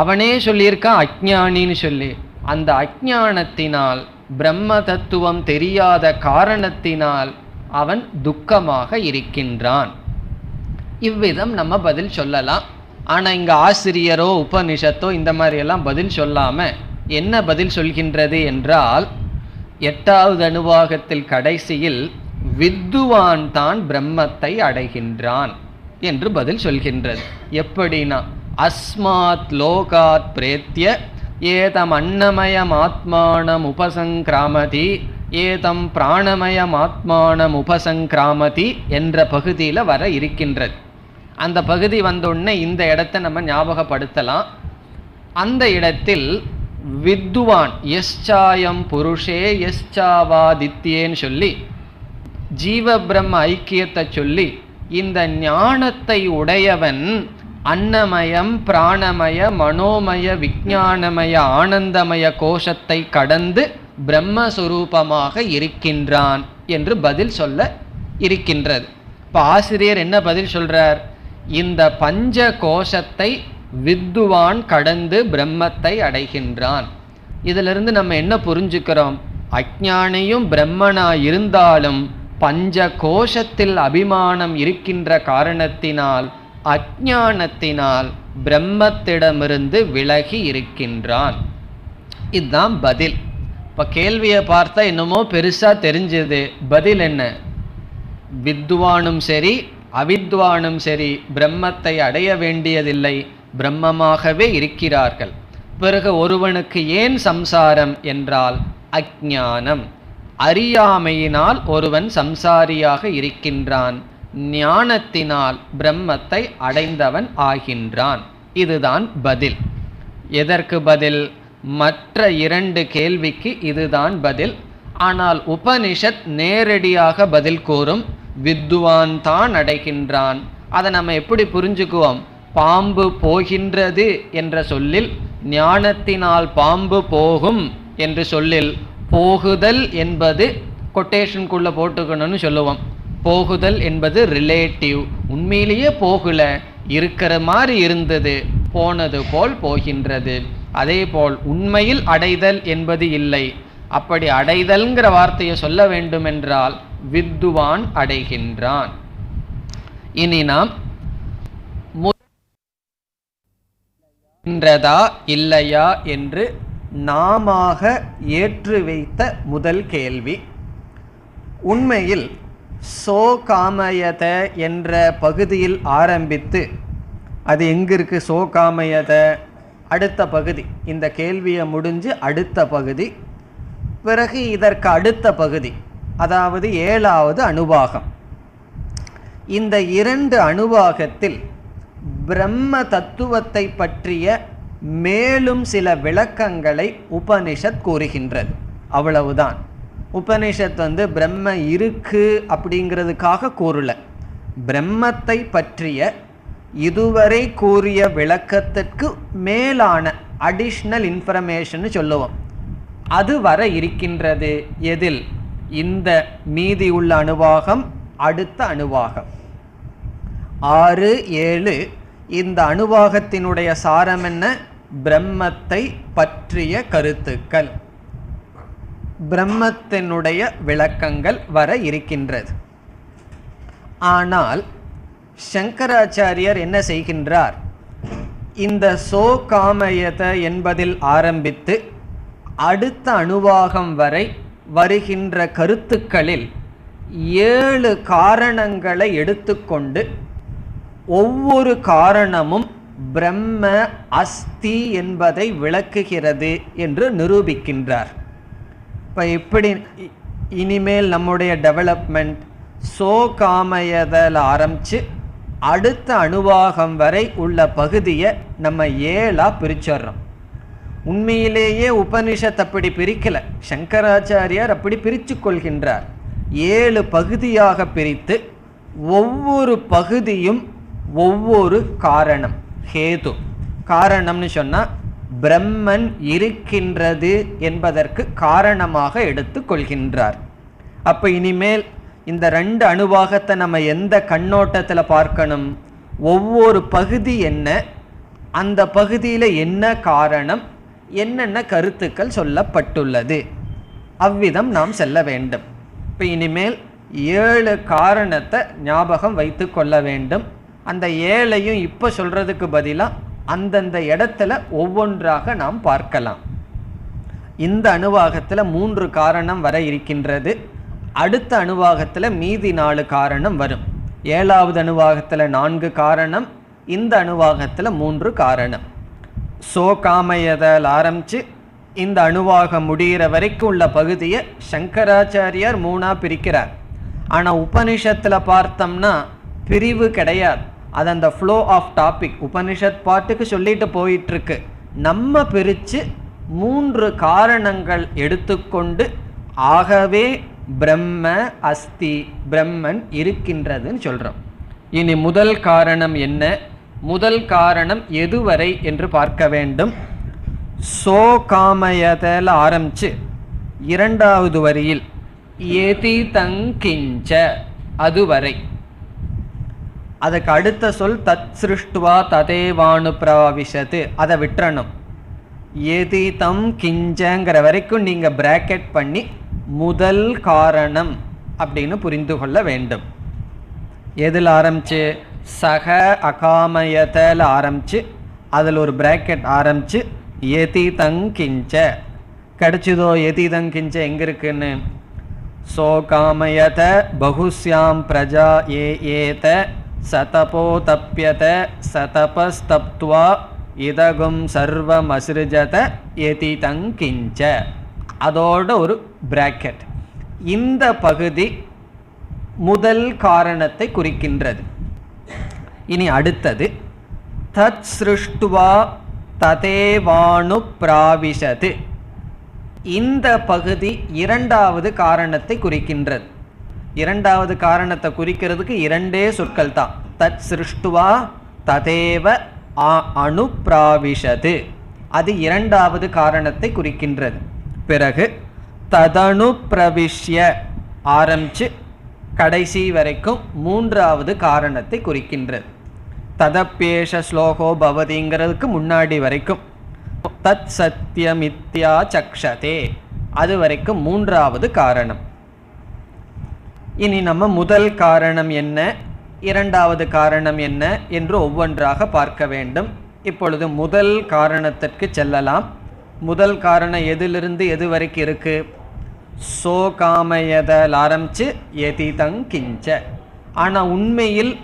அவனே சொல்லியிருக்கான் அஞ்ஞானின்னு சொல்லி. அந்த அஞ்ஞானத்தினால் பிரம்ம தத்துவம் தெரியாத காரணத்தினால் அவன் துக்கமாக இருக்கின்றான். இவ்விதம் நம்ம பதில் சொல்லலாம். ஆனால் இங்கே ஆசிரியரோ உபனிஷத்தோ இந்த மாதிரியெல்லாம் பதில் சொல்லாமல் என்ன பதில் சொல்கின்றது என்றால், 8வது அணுவாகத்தில் கடைசியில் வித்துவான் தான் பிரம்மத்தை அடைகின்றான் என்று பதில் சொல்கின்றது. எப்படின்னா, அஸ்மாத் லோகாத் பிரேத்ய ஏதம் அன்னமயம் ஆத்மானம் உபசங்கிராமதி ஏதம் பிராணமயம் ஆத்மானம் உபசங்கிராமதி என்ற பகுதியில் வர இருக்கின்றது. அந்த பகுதி வந்தோடனே இந்த இடத்தை நம்ம ஞாபகப்படுத்தலாம். அந்த இடத்தில் வித்துவான் எஸ்சாயம் புருஷே எஸ்சாவாதித்யேன்னு சொல்லி ஜீவ பிரம்ம ஐக்கியத்தை சொல்லி இந்த ஞானத்தை உடையவன் அன்னமயம் பிராணமய மனோமய விஞ்ஞானமய ஆனந்தமய கோஷத்தை கடந்து பிரம்மஸ்வரூபமாக இருக்கின்றான் என்று பதில் சொல்ல இருக்கின்றது. இப்போ ஆசிரியர் என்ன பதில் சொல்றார்? இந்த பஞ்ச கோஷத்தை வித்துவான் கடந்து பிரம்மத்தை அடைகின்றான். இதிலிருந்து நம்ம என்ன புரிஞ்சுக்கிறோம்? அஞ்ஞானியும் பிரம்மனா இருந்தாலும் பஞ்ச கோஷத்தில் அபிமானம் இருக்கின்ற காரணத்தினால் அஞ்ஞானத்தினால் பிரம்மத்திடமிருந்து விலகி இருக்கின்றான். இதுதான் பதில். இப்போ கேள்வியை பார்த்தா என்னமோ பெருசா தெரிஞ்சது. பதில் என்ன? வித்வானும் சரி அவித்வானும் சரி பிரம்மத்தை அடைய வேண்டியதில்லை, பிரம்மமாகவே இருக்கிறார்கள். பிறகு ஒருவனுக்கு ஏன் சம்சாரம் என்றால் அஞ்ஞானம், அறியாமையினால் ஒருவன் சம்சாரியாக இருக்கின்றான், ஞானத்தினால் பிரம்மத்தை அடைந்தவன் ஆகின்றான். இதுதான் பதில். எதற்கு பதில்? மற்ற 2 கேள்விக்கு இதுதான் பதில். ஆனால் உபனிஷத் நேரடியாக பதில் கூறும். வித்வான் தான் அடைகின்றான். அதை நம்ம எப்படி புரிஞ்சுக்குவோம்? பாம்பு போகின்றது என்ற சொல்லில், ஞானத்தினால் பாம்பு போகும் என்று சொல்லில், போகுதல் என்பது கொட்டேஷனுக்குள்ள போட்டுக்கணும்னு சொல்லுவோம். போகுதல் என்பது ரிலேட்டிவ். உண்மையிலேயே போகல, இருக்கிற மாதிரி இருந்தது, போனது போல் போகின்றது. அதே போல் உண்மையில் அடைதல் என்பது இல்லை. அப்படி அடைதல்ங்கிற வார்த்தையை சொல்ல வேண்டுமென்றால் வித்வான் அடைகின்றான். இனி நாம் இல்லையா என்று நாமாக ஏற்று வைத்த முதல் கேள்வி. உண்மையில் சோ காமயத என்ற பகுதியில் ஆரம்பித்து, அது எங்க இருக்கு? சோ காமயத அடுத்த பகுதி, இந்த கேள்வியை முடிஞ்சு அடுத்த பகுதி, பிறகு இதற்கு அடுத்த பகுதி, அதாவது 7வது அணுவாகம். இந்த 2 அணுவாகத்தில் பிரம்ம தத்துவத்தை பற்றிய மேலும் சில விளக்கங்களை உபனிஷத் கூறுகின்றது. அவ்வளவுதான். உபனிஷத் பிரம்ம இருக்கு அப்படிங்கிறதுக்காக கூறல. பிரம்மத்தை பற்றிய இதுவரை கூறிய விளக்கத்திற்கு மேலான அடிஷ்னல் இன்ஃபர்மேஷன் சொல்லுவோம். அது வர இருக்கின்றது. எதில்? இந்த மீதி உள்ள அணுவாகம், அடுத்த அணுவாகம் 6, 7. இந்த அணுவாகத்தினுடைய சாரம் என்ன? பிரம்மத்தை பற்றிய கருத்துக்கள், பிரம்மத்தினுடைய விளக்கங்கள் வர இருக்கின்றது. ஆனால் சங்கராச்சாரியர் என்ன செய்கின்றார்? இந்த சோ காமயத என்பதில் ஆரம்பித்து அடுத்த அணுவாகம் வரை வருகின்ற கருத்துக்களில் 7 காரணங்களை எடுத்துக்கொண்டு ஒவ்வொரு காரணமும் பிரம்ம அஸ்தி என்பதை விளக்குகிறது என்று நிரூபிக்கின்றார். இப்போ இப்படி இனிமேல் நம்முடைய டெவலப்மெண்ட் சோ காமயதல் ஆரம்பித்து அடுத்த அணுவாகம் வரை உள்ள பகுதியை நம்ம 7ஆ பிரிச்சிடுறோம். உண்மையிலேயே உபனிஷத் அப்படி பிரிக்கல, சங்கராச்சாரியார் அப்படி பிரித்து கொள்கின்றார். 7 பகுதியாக பிரித்து ஒவ்வொரு பகுதியும் ஒவ்வொரு காரணம், ஹேது. காரணம்னு சொன்னால் பிரம்மன் இருக்கின்றது என்பதற்கு காரணமாக எடுத்து கொள்கின்றார். அப்போ இனிமேல் இந்த 2 அணுவாகத்தை நம்ம எந்த கண்ணோட்டத்தில் பார்க்கணும்? ஒவ்வொரு பகுதி என்ன, அந்த பகுதியில் என்ன காரணம், என்னென்ன கருத்துக்கள் சொல்லப்பட்டுள்ளது, அவ்விதம் நாம் செல்ல வேண்டும். இப்போ இனிமேல் 7 காரணத்தை ஞாபகம் வைத்து கொள்ள வேண்டும். அந்த 7ஐயும் இப்போ சொல்கிறதுக்கு பதிலாக அந்தந்த இடத்துல ஒவ்வொன்றாக நாம் பார்க்கலாம். இந்த அணுவாகத்தில் 3 காரணம் வர இருக்கின்றது. அடுத்த அணுவாகத்தில் மீதி 4 காரணம் வரும். 7வது அணுவாகத்தில் 4 காரணம், இந்த அணுவாகத்தில் 3 காரணம். சோ காமயதல் ஆரம்பித்து இந்த அணுவாகம் முடிகிற வரைக்கும் உள்ள பகுதியை சங்கராச்சாரியார் 3ஆ பிரிக்கிறார். ஆனால் உபனிஷத்தில் பார்த்தோம்னா பிரிவு கிடையாது. அது அந்த ஃப்ளோ ஆஃப் டாபிக் உபனிஷத் பாட்டுக்கு சொல்லிட்டு போயிட்டுருக்கு. நம்ம பிரித்து 3 காரணங்கள் எடுத்துக்கொண்டு ஆகவே பிரம்ம அஸ்தி, பிரம்மன் இருக்கின்றதுன்னு சொல்கிறோம். இனி முதல் காரணம் என்ன? முதல் காரணம் எதுவரை என்று பார்க்க வேண்டும். சோ காமயதல் ஆரம்பிச்சு 2வது வரியில் எதி தங்கிஞ்ச அதுவரை. அதுக்கு அடுத்த சொல் தத் சிருஷ்டுவா ததேவானு பிரவிஷத்து, அதை விட்டுறணும். எதி தம் கிஞ்சங்கிற வரைக்கும் நீங்கள் பிராக்கெட் பண்ணி முதல் காரணம் அப்படின்னு புரிந்து கொள்ள வேண்டும். எதில் ஆரம்பிச்சு? சக அகாமயத்தில் ஆரம்பிச்சு அதில் ஒரு பிராக்கெட் ஆரம்பிச்சு எதி தங்கிஞ்ச கிடைச்சதோ. எதி தங்கிஞ்ச எங்கே இருக்குன்னு? சோ காமயத பகுஸ்யாம் பிரஜா ஏத சதபோ தப்யத சதபஸ்தப்த்வா இதகும் சர்வம் அசிருஜத எதி தங்கிஞ்ச, அதோட ஒரு பிராக்கெட். இந்த பகுதி முதல் காரணத்தை குறிக்கின்றது. இனி அடுத்தது தத் சிருஷ்டுவா ததேவானு பிராவிஷது. இந்த பகுதி இரண்டாவது காரணத்தை குறிக்கின்றது. இரண்டாவது காரணத்தை குறிக்கிறதுக்கு இரண்டே சொற்கள் தான். தத் சிருஷ்டுவா ததேவ அனுப்ராவிஷது, அது இரண்டாவது காரணத்தை குறிக்கின்றது. பிறகு ததனு பிரவிஷ்ய ஆரம்பிச்சு கடைசி வரைக்கும் மூன்றாவது காரணத்தை குறிக்கின்றது. ததப்பேஷ ஸ்லோகோ பவதிங்கிறதுக்கு முன்னாடி வரைக்கும் தத் சத்யமித்யா சக்ஷதே, அது வரைக்கும் மூன்றாவது காரணம். இனி நம்ம முதல் காரணம் என்ன, இரண்டாவது காரணம் என்ன என்று ஒவ்வொன்றாக பார்க்க வேண்டும். இப்பொழுது முதல் காரணத்திற்கு செல்லலாம். முதல் காரணம் எதிலிருந்து எது வரைக்கும் இருக்கு? சோகாமயதல் ஆரம்பிச்சு எதிதங் கிஞ்ச. ஆனால் உண்மையில்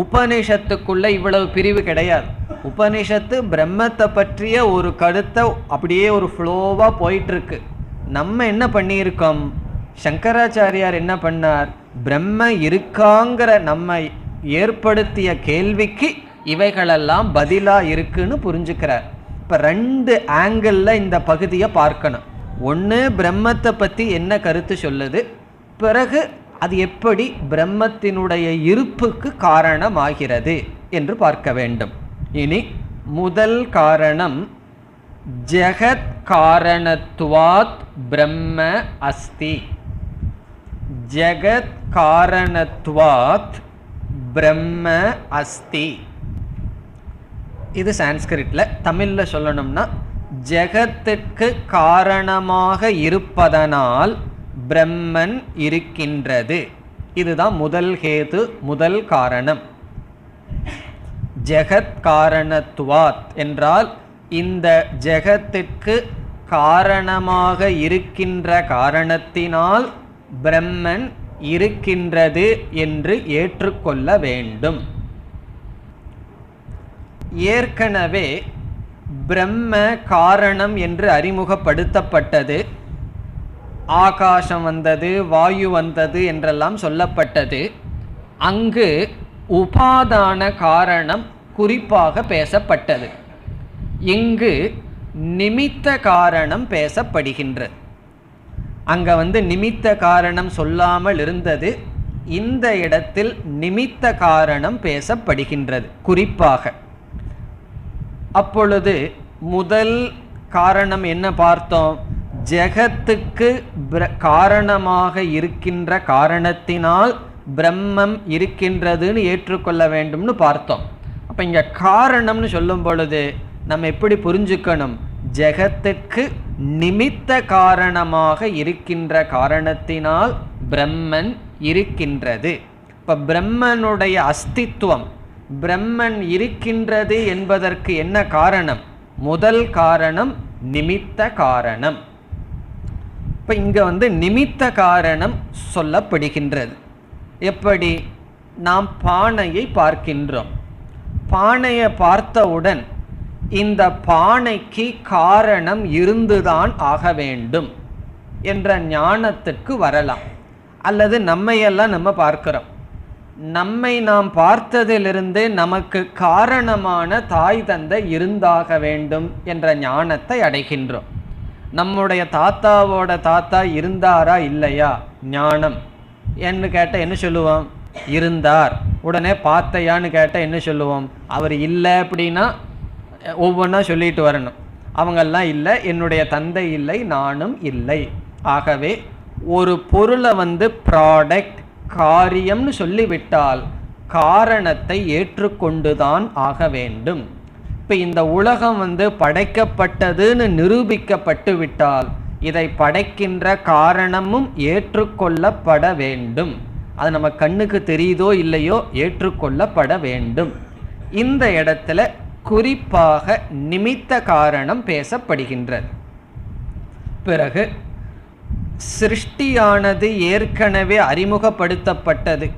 உபனிஷத்துக்குள்ள இவ்வளவு பிரிவு கிடையாது. உபனிஷத்து பிரம்மத்தை பற்றிய ஒரு கருத்தை அப்படியே ஒரு ஃப்ளோவாக போயிட்டுருக்கு. நம்ம என்ன பண்ணியிருக்கோம்? சங்கராச்சாரியார் என்ன பண்ணார்? பிரம்ம இருக்காங்கிற நம்ம ஏற்படுத்திய கேள்விக்கு இவைகளெல்லாம் பதிலாக இருக்குன்னு புரிஞ்சுக்கிறார். இப்போ ரெண்டு ஆங்கிளில் இந்த பகுதியை பார்க்கணும். ஒன்று பிரம்மத்தை பற்றி என்ன கருத்து சொல்லுது, பிறகு அது எப்படி பிரம்மத்தினுடைய இருப்புக்கு காரணமாகிறது என்று பார்க்க வேண்டும். இனி முதல் காரணம் ஜெகத் காரணத்துவாத் பிரம்ம அஸ்தி. ஜெகத் காரணத்துவாத் பிரம்ம அஸ்தி. இது சான்ஸ்கிரிட்ல. தமிழ்ல சொல்லணும்னா ஜெகத்துக்கு காரணமாக இருப்பதனால் பிரம்மன் இருக்கின்றது. இதுதான் முதல் ஹேது, முதல் காரணம். ஜெகத் காரணத்துவாத் என்றால் இந்த ஜெகத்திற்கு காரணமாக இருக்கின்ற காரணத்தினால் பிரம்மன் இருக்கின்றது என்று ஏற்றுக்கொள்ள வேண்டும். ஏற்கனவே பிரம்ம காரணம் என்று அறிமுகப்படுத்தப்பட்டது. ஆகாசம் வந்தது, வாயு வந்தது என்றெல்லாம் சொல்லப்பட்டது. அங்கு உபாதான காரணம் குறிப்பாக பேசப்பட்டது. இங்கு நிமித்த காரணம் பேசப்படுகின்றது. அங்கே நிமித்த காரணம் சொல்லாமல் இருந்தது. இந்த இடத்தில் நிமித்த காரணம் பேசப்படுகின்றது குறிப்பாக. அப்பொழுது முதல் காரணம் என்ன பார்த்தோம்? ஜெகத்துக்கு காரணமாக இருக்கின்ற காரணத்தினால் பிரம்மம் இருக்கின்றதுன்னு ஏற்றுக்கொள்ள வேண்டும்னு பார்த்தோம். அப்போ இங்கே காரணம்னு சொல்லும் பொழுது நம்ம எப்படி புரிஞ்சுக்கணும்? ஜெகத்துக்கு நிமித்த காரணமாக இருக்கின்ற காரணத்தினால் பிரம்மன் இருக்கின்றது. இப்போ பிரம்மனுடைய அஸ்தித்வம், பிரம்மன் இருக்கின்றது என்பதற்கு என்ன காரணம்? முதல் காரணம் நிமித்த காரணம். இப்போ இங்கே நிமித்த காரணம் சொல்லப்படுகின்றது. எப்படி? நாம் பானையை பார்க்கின்றோம். பானையை பார்த்தவுடன் இந்த பானைக்கு காரணம் இருந்துதான் ஆக வேண்டும் என்ற ஞானத்துக்கு வரலாம். அல்லது நம்மையெல்லாம் நம்ம பார்க்கிறோம். நம்மை நாம் பார்த்ததிலிருந்து நமக்கு காரணமான தாய் தந்தை இருந்தாக வேண்டும் என்ற ஞானத்தை அடைகின்றோம். நம்முடைய தாத்தாவோட தாத்தா இருந்தாரா இல்லையா ஞானம் என்று கேட்டால் என்ன சொல்லுவோம்? இருந்தார். உடனே பார்த்தையான்னு கேட்டால் என்ன சொல்லுவோம்? அவர் இல்லை அப்படின்னா ஒவ்வொன்றா சொல்லிட்டு வரணும். அவங்கெல்லாம் இல்லை, என்னுடைய தந்தை இல்லை, நானும் இல்லை. ஆகவே ஒரு பொருளை ப்ராடக்ட் காரியம்னு சொல்லிவிட்டால் காரணத்தை ஏற்றுக்கொண்டுதான் ஆக வேண்டும். இப்போ இந்த உலகம் படைக்கப்பட்டதுன்னு நிரூபிக்கப்பட்டு விட்டால் இதை படைக்கின்ற காரணமும் ஏற்றுக்கொள்ளப்பட வேண்டும். அது நம்ம கண்ணுக்கு தெரியுதோ இல்லையோ ஏற்றுக்கொள்ளப்பட வேண்டும். இந்த இடத்துல குறிப்பாக நிமித்த காரணம் பேசப்படுகின்றது. பிறகு சிருஷ்டியானது ஏற்கனவே அறிமுகப்படுத்தப்பட்டது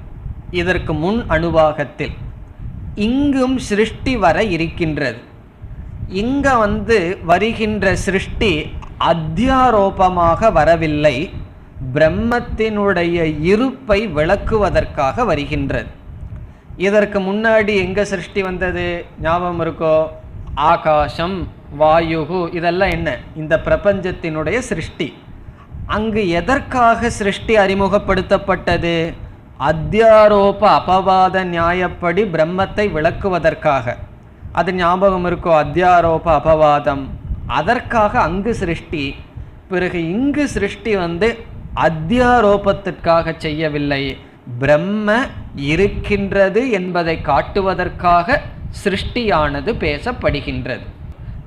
இதற்கு முன் அணுவாகத்தில். இங்கும் சிருஷ்டி வர இருக்கின்றது. இங்க வருகின்ற சிருஷ்டி அத்தியாரோபமாக வரவில்லை, பிரம்மத்தினுடைய இருப்பை விளக்குவதற்காக வருகின்றது. இதற்கு முன்னாடி எங்க சிருஷ்டி வந்தது ஞாபகம் இருக்கோ? ஆகாசம், வாயுகு, இதெல்லாம் என்ன? இந்த பிரபஞ்சத்தினுடைய சிருஷ்டி. அங்கு எதற்காக சிருஷ்டி அறிமுகப்படுத்தப்பட்டது? அத்தியாரோப அபவாத நியாயப்படி பிரம்மத்தை விளக்குவதற்காக. அது ஞாபகம் இருக்கோ? அத்தியாரோப அபவாதம், அதற்காக அங்கு சிருஷ்டி. பிறகு இங்கு சிருஷ்டி அத்தியாரோபத்திற்காக செய்யவில்லை, பிரம்ம இருக்கின்றது என்பதை காட்டுவதற்காக சிருஷ்டியானது பேசப்படுகின்றது.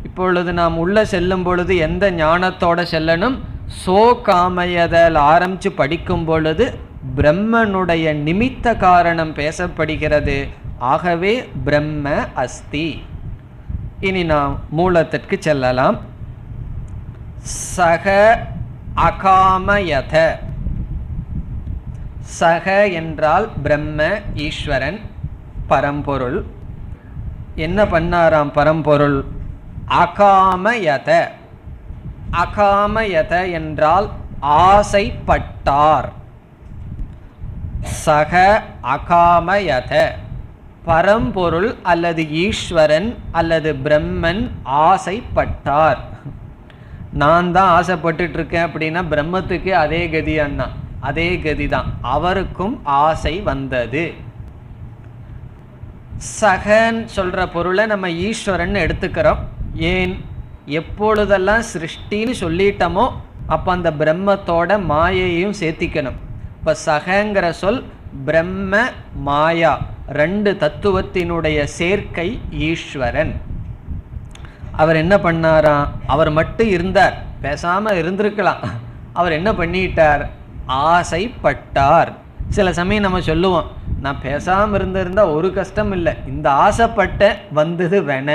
இப்பொழுது நாம் உள்ள செல்லும் பொழுது எந்த ஞானத்தோட செல்லணும்? சோ காமயதல் ஆரம்பிச்சு படிக்கும் பொழுது பிரம்மனுடைய நிமித்த காரணம் பேசப்படுகிறது. ஆகவே பிரம்ம அஸ்தி. இனி நாம் மூலத்திற்கு செல்லலாம். சக அகாமயத. சக என்றால் பிரம்ம, ஈஸ்வரன், பரம்பொருள். என்ன பண்ணாராம் பரம்பொருள்? அகாமயத. அகாமயத என்றால் ஆசைப்பட்டார். சக அகாமயத, பரம்பொருள் அல்லது ஈஸ்வரன் அல்லது பிரம்மன் ஆசைப்பட்டார். நான் தான் ஆசைப்பட்டுட்டு இருக்கேன் அப்படின்னா பிரம்மத்துக்கு அதே கதி அண்ணா, அதே கதி தான். அவருக்கும் ஆசை வந்தது. சகன் சொல்ற பொருளை நம்ம ஈஸ்வரன் எடுத்துக்கிறோம். ஏன்? எப்பொழுதெல்லாம் சிருஷ்டின்னு சொல்லிட்டோமோ அப்போ அந்த பிரம்மத்தோட மாயையும் சேர்த்திக்கணும். இப்போ சகங்கிற சொல் பிரம்ம மாயா ரெண்டு தத்துவத்தினுடைய சேர்க்கை ஈஸ்வரன். அவர் என்ன பண்ணாராம்? அவர் மட்டும் இருந்தார், பேசாம இருந்திருக்கலாம். அவர் என்ன பண்ணிட்டார்? ஆசைப்பட்டார். சில சமயம் நம்ம சொல்லுவோம், நான் பேசாம இருந்திருந்தா ஒரு கஷ்டம் இல்லை, இந்த ஆசைப்பட்ட வந்தது வேண.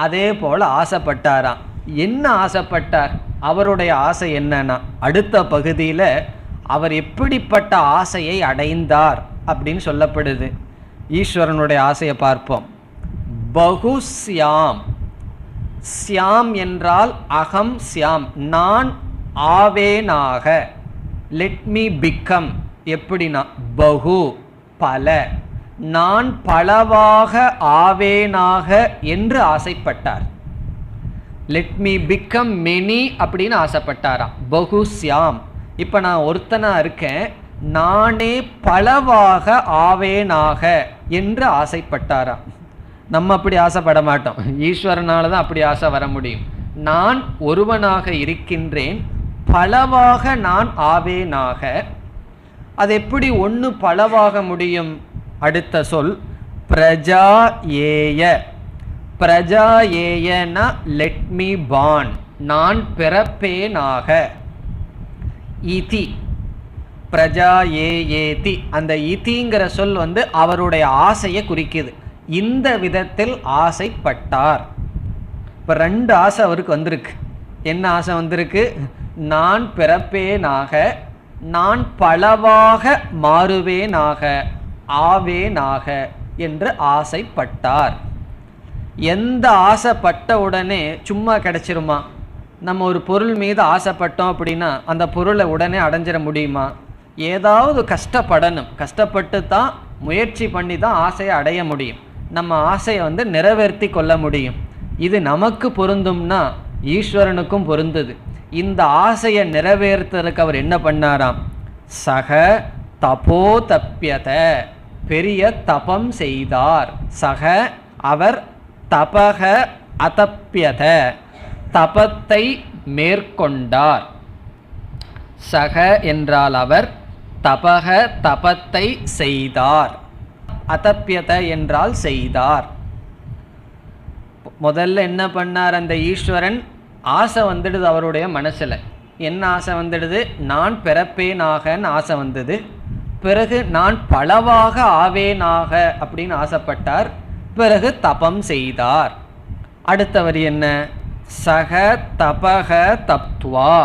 அதே போல ஆசைப்பட்டாராம். என்ன ஆசைப்பட்டார்? அவருடைய ஆசை என்னன்னா, அடுத்த பகுதியில அவர் எப்படிப்பட்ட ஆசையை அடைந்தார் அப்படின்னு சொல்லப்படுது. ஈஸ்வரனுடைய ஆசையை பார்ப்போம். பகுஸ்யாம். சியாம் என்றால் அகம் சியாம், நான் ஆவேனாக. Let me become. எப்படின்னா பகு பல, நான் பலவாக ஆவேனாக என்று ஆசைப்பட்டார். லெட் மீ பிகம் மெனி அப்படின்னு ஆசைப்பட்டாராம். பகுஸ்யாம். இப்போ நான் ஒருத்தனா இருக்கேன், நானே பலவாக ஆவேனாக என்று ஆசைப்பட்டாராம். நம்ம அப்படி ஆசைப்பட மாட்டோம், ஈஸ்வரனால தான் அப்படி ஆசை வர முடியும். நான் ஒருவனாக இருக்கின்றேன், பலவாக நான் ஆவேனாக. அது எப்படி ஒன்று பலவாக முடியும்? அடுத்த சொல் பிரஜா ஏய. பிரஜா ஏயனா லெட் மீ பார்ன், நான் பிறப்பேனாக. இதி பிரஜா ஏதி, அந்த இதிங்கிற சொல் அவருடைய ஆசையை குறிக்குது. இந்த விதத்தில் ஆசைப்பட்டார். இப்போ ரெண்டு ஆசை அவருக்கு வந்திருக்கு. என்ன ஆசை வந்திருக்கு? நான் பிறப்பேனாக, நான் பலவாக மாறுவேனாக, ஆவேனாக என்று ஆசைப்பட்டார். எந்த ஆசைப்பட்ட உடனே சும்மா கிடைச்சிருமா? நம்ம ஒரு பொருள் மீது ஆசைப்பட்டோம் அப்படின்னா அந்த பொருளை உடனே அடைஞ்சிட முடியுமா? ஏதாவது கஷ்டப்படணும், கஷ்டப்பட்டு தான் முயற்சி பண்ணி தான் ஆசையை அடைய முடியும். நம்ம ஆசையை நிறைவேற்றி கொள்ள முடியும். இது நமக்கு பொருந்தும்னா ஈஸ்வரனுக்கும் பொருந்தது. இந்த ஆசையை நிறைவேற்றுறதுக்கு அவர் என்ன பண்ணாராம்? சக தபோ தப்பியத, பெரிய தபம் செய்தார். சக அவர் தபக அதப்பியத, தபத்தை மேற்கொண்டார். சக என்றால் அவர், தபக தபத்தை செய்தார், அதப்பியத என்றால் செய்தார். முதல்ல என்ன பண்ணார் அந்த ஈஸ்வரன்? ஆசை வந்துடுது அவருடைய மனசுல. என்ன ஆசை வந்துடுது? நான் பிறப்பேனாகன்னு ஆசை வந்தது. பிறகு நான் பலவாக ஆவேனாக அப்படின்னு ஆசைப்பட்டார். பிறகு தபம் செய்தார். அடுத்த வரி என்ன? சக தபக தப்துவா,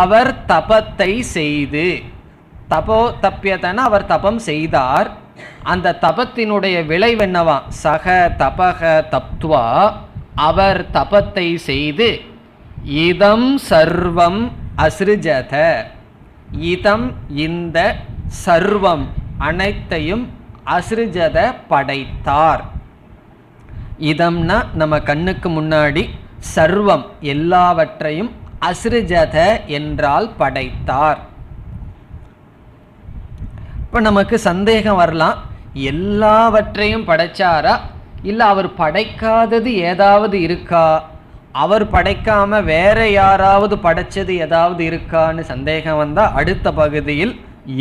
அவர் தபத்தை செய்து. தபோ தப்பியதன அவர் தபம் செய்தார். அந்த தபத்தினுடைய விளைவென்னவா? சக தபக தப்துவா, அவர் தபத்தை செய்து. இதம் சர்வம் அஸ்ருஜத, இதம் இந்த, சர்வம் அனைத்தையும், அசிருஜத படைத்தார். இதம்னா நம்ம கண்ணுக்கு முன்னாடி சர்வம் எல்லாவற்றையும், அசிருஜத என்றால் படைத்தார். இப்ப நமக்கு சந்தேகம் வரலாம், எல்லாவற்றையும் படைச்சாரா இல்ல அவர் படைக்காதது ஏதாவது இருக்கா, அவர் படைக்காம வேற யாராவது படைச்சது ஏதாவது இருக்கான்னு சந்தேகம் வந்தா அடுத்த பகுதியில்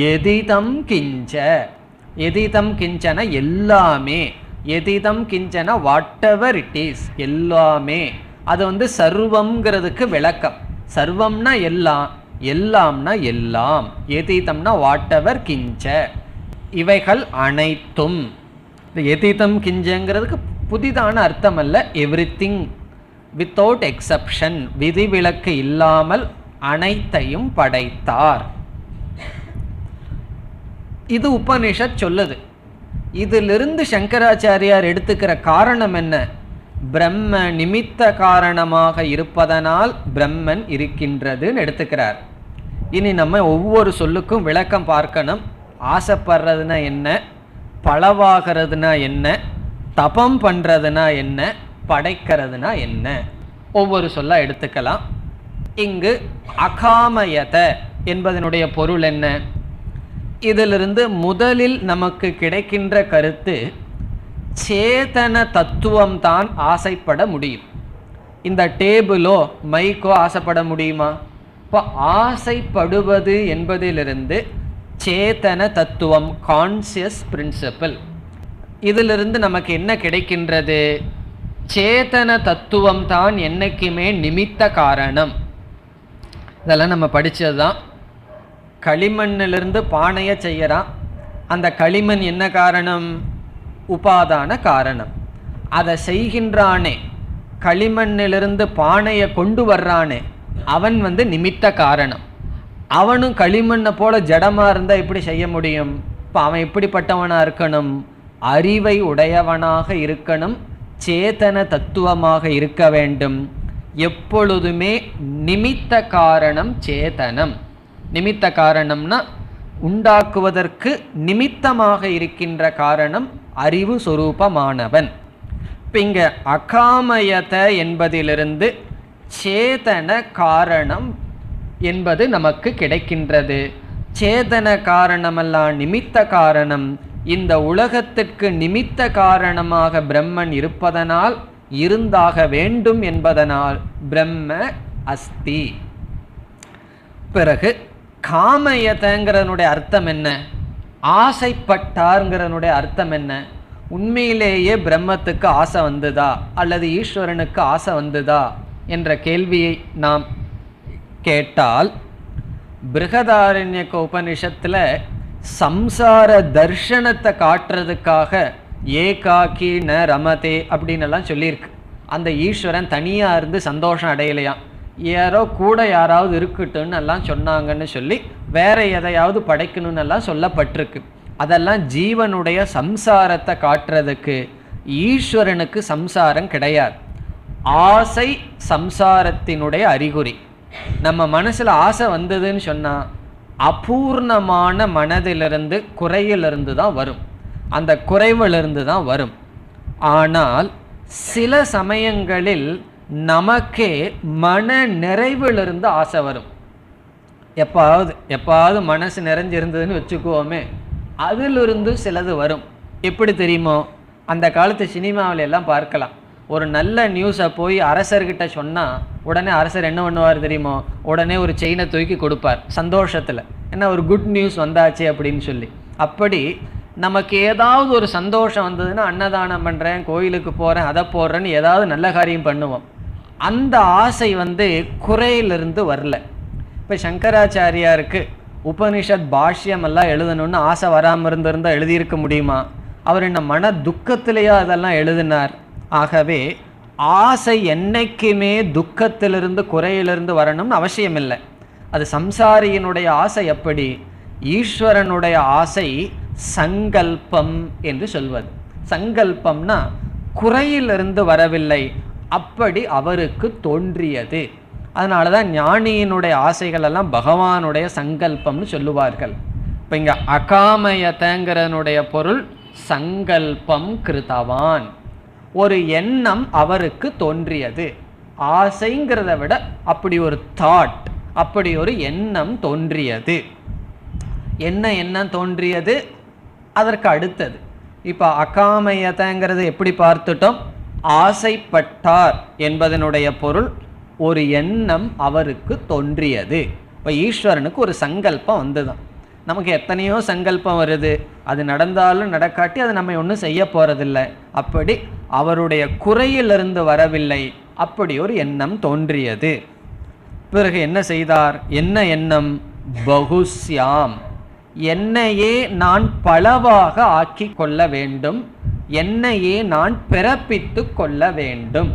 எதிதம் கிஞ்ச, எதிதம் கிஞ்சன எல்லாமே, எதிதம் கிஞ்சன வாட் எவர் இட் இஸ் எல்லாமே, அது சர்வம்ங்கிறதுக்கு விளக்கம். சர்வம்னா எல்லாம், எல்லாம்னா எல்லாம், எதிதம்னா வாட் எவர் கிஞ்ச இவைகள் அனைத்தும். எதிதம் கிஞ்சங்கிறதுக்கு புதிதான அர்த்தம் அல்ல, எவ்ரிதிங் வித்தவுட் எக்ஸப்ஷன், விதிவிலக்கு இல்லாமல் அனைத்தையும் படைத்தார். இது உபனிஷத் சொல்லுது. இதிலிருந்து சங்கராச்சாரியார் எடுத்துக்கிற காரணம் என்ன? பிரம்ம நிமித்த காரணமாக இருப்பதனால் பிரம்மன் இருக்கின்றதுன்னு எடுத்துக்கிறார். இனி நம்ம ஒவ்வொரு சொல்லுக்கும் விளக்கம் பார்க்கணும். ஆசைப்படுறதுனா என்ன, பலவாகிறதுனா என்ன, தபம் பண்றதுனா என்ன, படைக்கிறதுனா என்ன, ஒவ்வொரு சொல்ல எடுத்துக்கலாம். இங்கு அகாமயத என்பதனுடைய பொருள் என்ன? இதிலிருந்து முதலில் நமக்கு கிடைக்கின்ற கருத்து, சேதன தத்துவம் தான் ஆசைப்பட முடியும். இந்த டேபிளோ மைக்கோ ஆசைப்பட முடியுமா? இப்போ ஆசைப்படுவது என்பதிலிருந்து சேதன தத்துவம், கான்சியஸ் பிரின்சிபிள், இதிலிருந்து நமக்கு என்ன கிடைக்கின்றது? சேதன தத்துவம் தான் என்னைக்குமே நிமித்த காரணம். இதெல்லாம் நம்ம படித்தது தான். களிமண்ணிலிருந்து பானையை செய்யறான். அந்த களிமண் என்ன காரணம்? உபாதான காரணம். அதை செய்கின்றானே, களிமண்ணிலிருந்து பானையை கொண்டு வர்றானே, அவன் நிமித்த காரணம். அவனும் களிமண்ணை போல ஜடமா இருந்தா எப்படி செய்ய முடியும்? இப்போ அவன் எப்படிப்பட்டவனா இருக்கணும்? அறிவை உடையவனாக இருக்கணும், சேதன தத்துவமாக இருக்க வேண்டும். எப்பொழுதுமே நிமித்த காரணம் சேதனம். நிமித்த காரணம்னா உண்டாக்குவதற்கு நிமித்தமாக இருக்கின்ற காரணம் அறிவு சொரூபமானவன். இப்போ இங்க அகாமயத என்பதிலிருந்து சேதன காரணம் என்பது நமக்கு கிடைக்கின்றது. சேதன காரணமெல்லாம் நிமித்த காரணம். இந்த உலகத்திற்கு நிமித்த காரணமாக பிரம்மன் இருப்பதனால், இருந்தாக வேண்டும் என்பதனால் பிரம்ம அஸ்தி. பிறகு காமயதங்கிறனுடைய அர்த்தம் என்ன? ஆசைப்பட்டார்ங்கிறனுடைய அர்த்தம் என்ன? உண்மையிலேயே பிரம்மத்துக்கு ஆசை வந்ததா அல்லது ஈஸ்வரனுக்கு ஆசை வந்ததா என்ற கேள்வியை நாம் கேட்டால், பிருகதாரண்யக உபனிஷத்துல சம்சார தர்ஷனத்தை காட்டுறதுக்காக ஏகாக்கி ந ரமதே அப்படின்னு எல்லாம் சொல்லியிருக்கு. அந்த ஈஸ்வரன் தனியா இருந்து சந்தோஷம் அடையலையாம், யாரோ கூட யாராவது இருக்கட்டும்னு எல்லாம் சொன்னாங்கன்னு சொல்லி வேற எதையாவது படைக்கணும்னு எல்லாம் சொல்லப்பட்டிருக்கு. அதெல்லாம் ஜீவனுடைய சம்சாரத்தை காட்டுறதுக்கு. ஈஸ்வரனுக்கு சம்சாரம் கிடையாது. ஆசை சம்சாரத்தினுடைய அறிகுறி. நம்ம மனசுல ஆசை வந்ததுன்னு சொன்னா அபூர்ணமான மனதிலிருந்து, குறையிலிருந்து தான் வரும், அந்த குறைவிலிருந்து தான் வரும். ஆனால் சில சமயங்களில் நமக்கே மன நிறைவிலிருந்து ஆசை வரும். எப்பாவது மனசு நிறைஞ்சிருந்ததுன்னு வச்சுக்குவோமே, அதிலிருந்து சிலது வரும். எப்படி தெரியுமோ? அந்த காலத்து சினிமாவில எல்லாம் பார்க்கலாம். ஒரு நல்ல நியூஸை போய் அரசர்கிட்ட சொன்னால் உடனே அரசர் என்ன பண்ணுவார் தெரியுமோ? உடனே ஒரு செயினை தூக்கி கொடுப்பார் சந்தோஷத்தில். ஏன்னா ஒரு குட் நியூஸ் வந்தாச்சு அப்படின்னு சொல்லி. அப்படி நமக்கு ஏதாவது ஒரு சந்தோஷம் வந்ததுன்னா அன்னதானம் பண்ணுறேன், கோயிலுக்கு போகிறேன், அதை போடுறேன்னு ஏதாவது நல்ல காரியம் பண்ணுவோம். அந்த ஆசை குறையிலிருந்து வரல. இப்போ சங்கராச்சாரியாருக்கு உபனிஷத் பாஷ்யம் எல்லாம் எழுதணும்னு ஆசை வராமல் இருந்திருந்தால் எழுதியிருக்க முடியுமா? அவர் என்ன மன துக்கத்திலேயோ அதெல்லாம் எழுதினார். ஆகவே ஆசை என்னைக்குமே துக்கத்திலிருந்து, குறையிலிருந்து வரணும்னு அவசியம் இல்லை. அது சம்சாரியினுடைய ஆசை. எப்படி? ஈஸ்வரனுடைய ஆசை சங்கல்பம் என்று சொல்வது. சங்கல்பம்னா குறையிலிருந்து வரவில்லை, அப்படி அவருக்கு தோன்றியது. அதனால தான் ஞானியினுடைய ஆசைகள் எல்லாம் பகவானுடைய சங்கல்பம்னு சொல்லுவார்கள். இப்போ இங்கே அகாமயதங்கிறனுடைய பொருள் சங்கல்பம் கிருதவான், ஒரு எண்ணம் அவருக்கு தோன்றியது. ஆசைங்கிறத விட அப்படி ஒரு தாட், அப்படி ஒரு எண்ணம் தோன்றியது. என்ன எண்ணம் தோன்றியது? அதற்கு அடுத்தது இப்போ அகாமயதங்கிறது எப்படி பார்த்துட்டோம்? ஆசைப்பட்டார் என்பதனுடைய பொருள் ஒரு எண்ணம் அவருக்கு தோன்றியது. இப்போ ஈஸ்வரனுக்கு ஒரு சங்கல்பம் வந்துதான். நமக்கு எத்தனையோ சங்கல்பம் வருது, அது நடந்தாலும் நடக்காட்டி அது நம்ம ஒன்றும் செய்ய போறதில்லை. அப்படி அவருடைய குறையிலிருந்து வரவில்லை, அப்படி ஒரு எண்ணம் தோன்றியது. பிறகு என்ன செய்தார்? என்ன எண்ணம்? பகுஸ்யாம், என்னையே நான் பலவாக ஆக்கி கொள்ள வேண்டும், என்னையே நான் பிறப்பித்து கொள்ள வேண்டும்.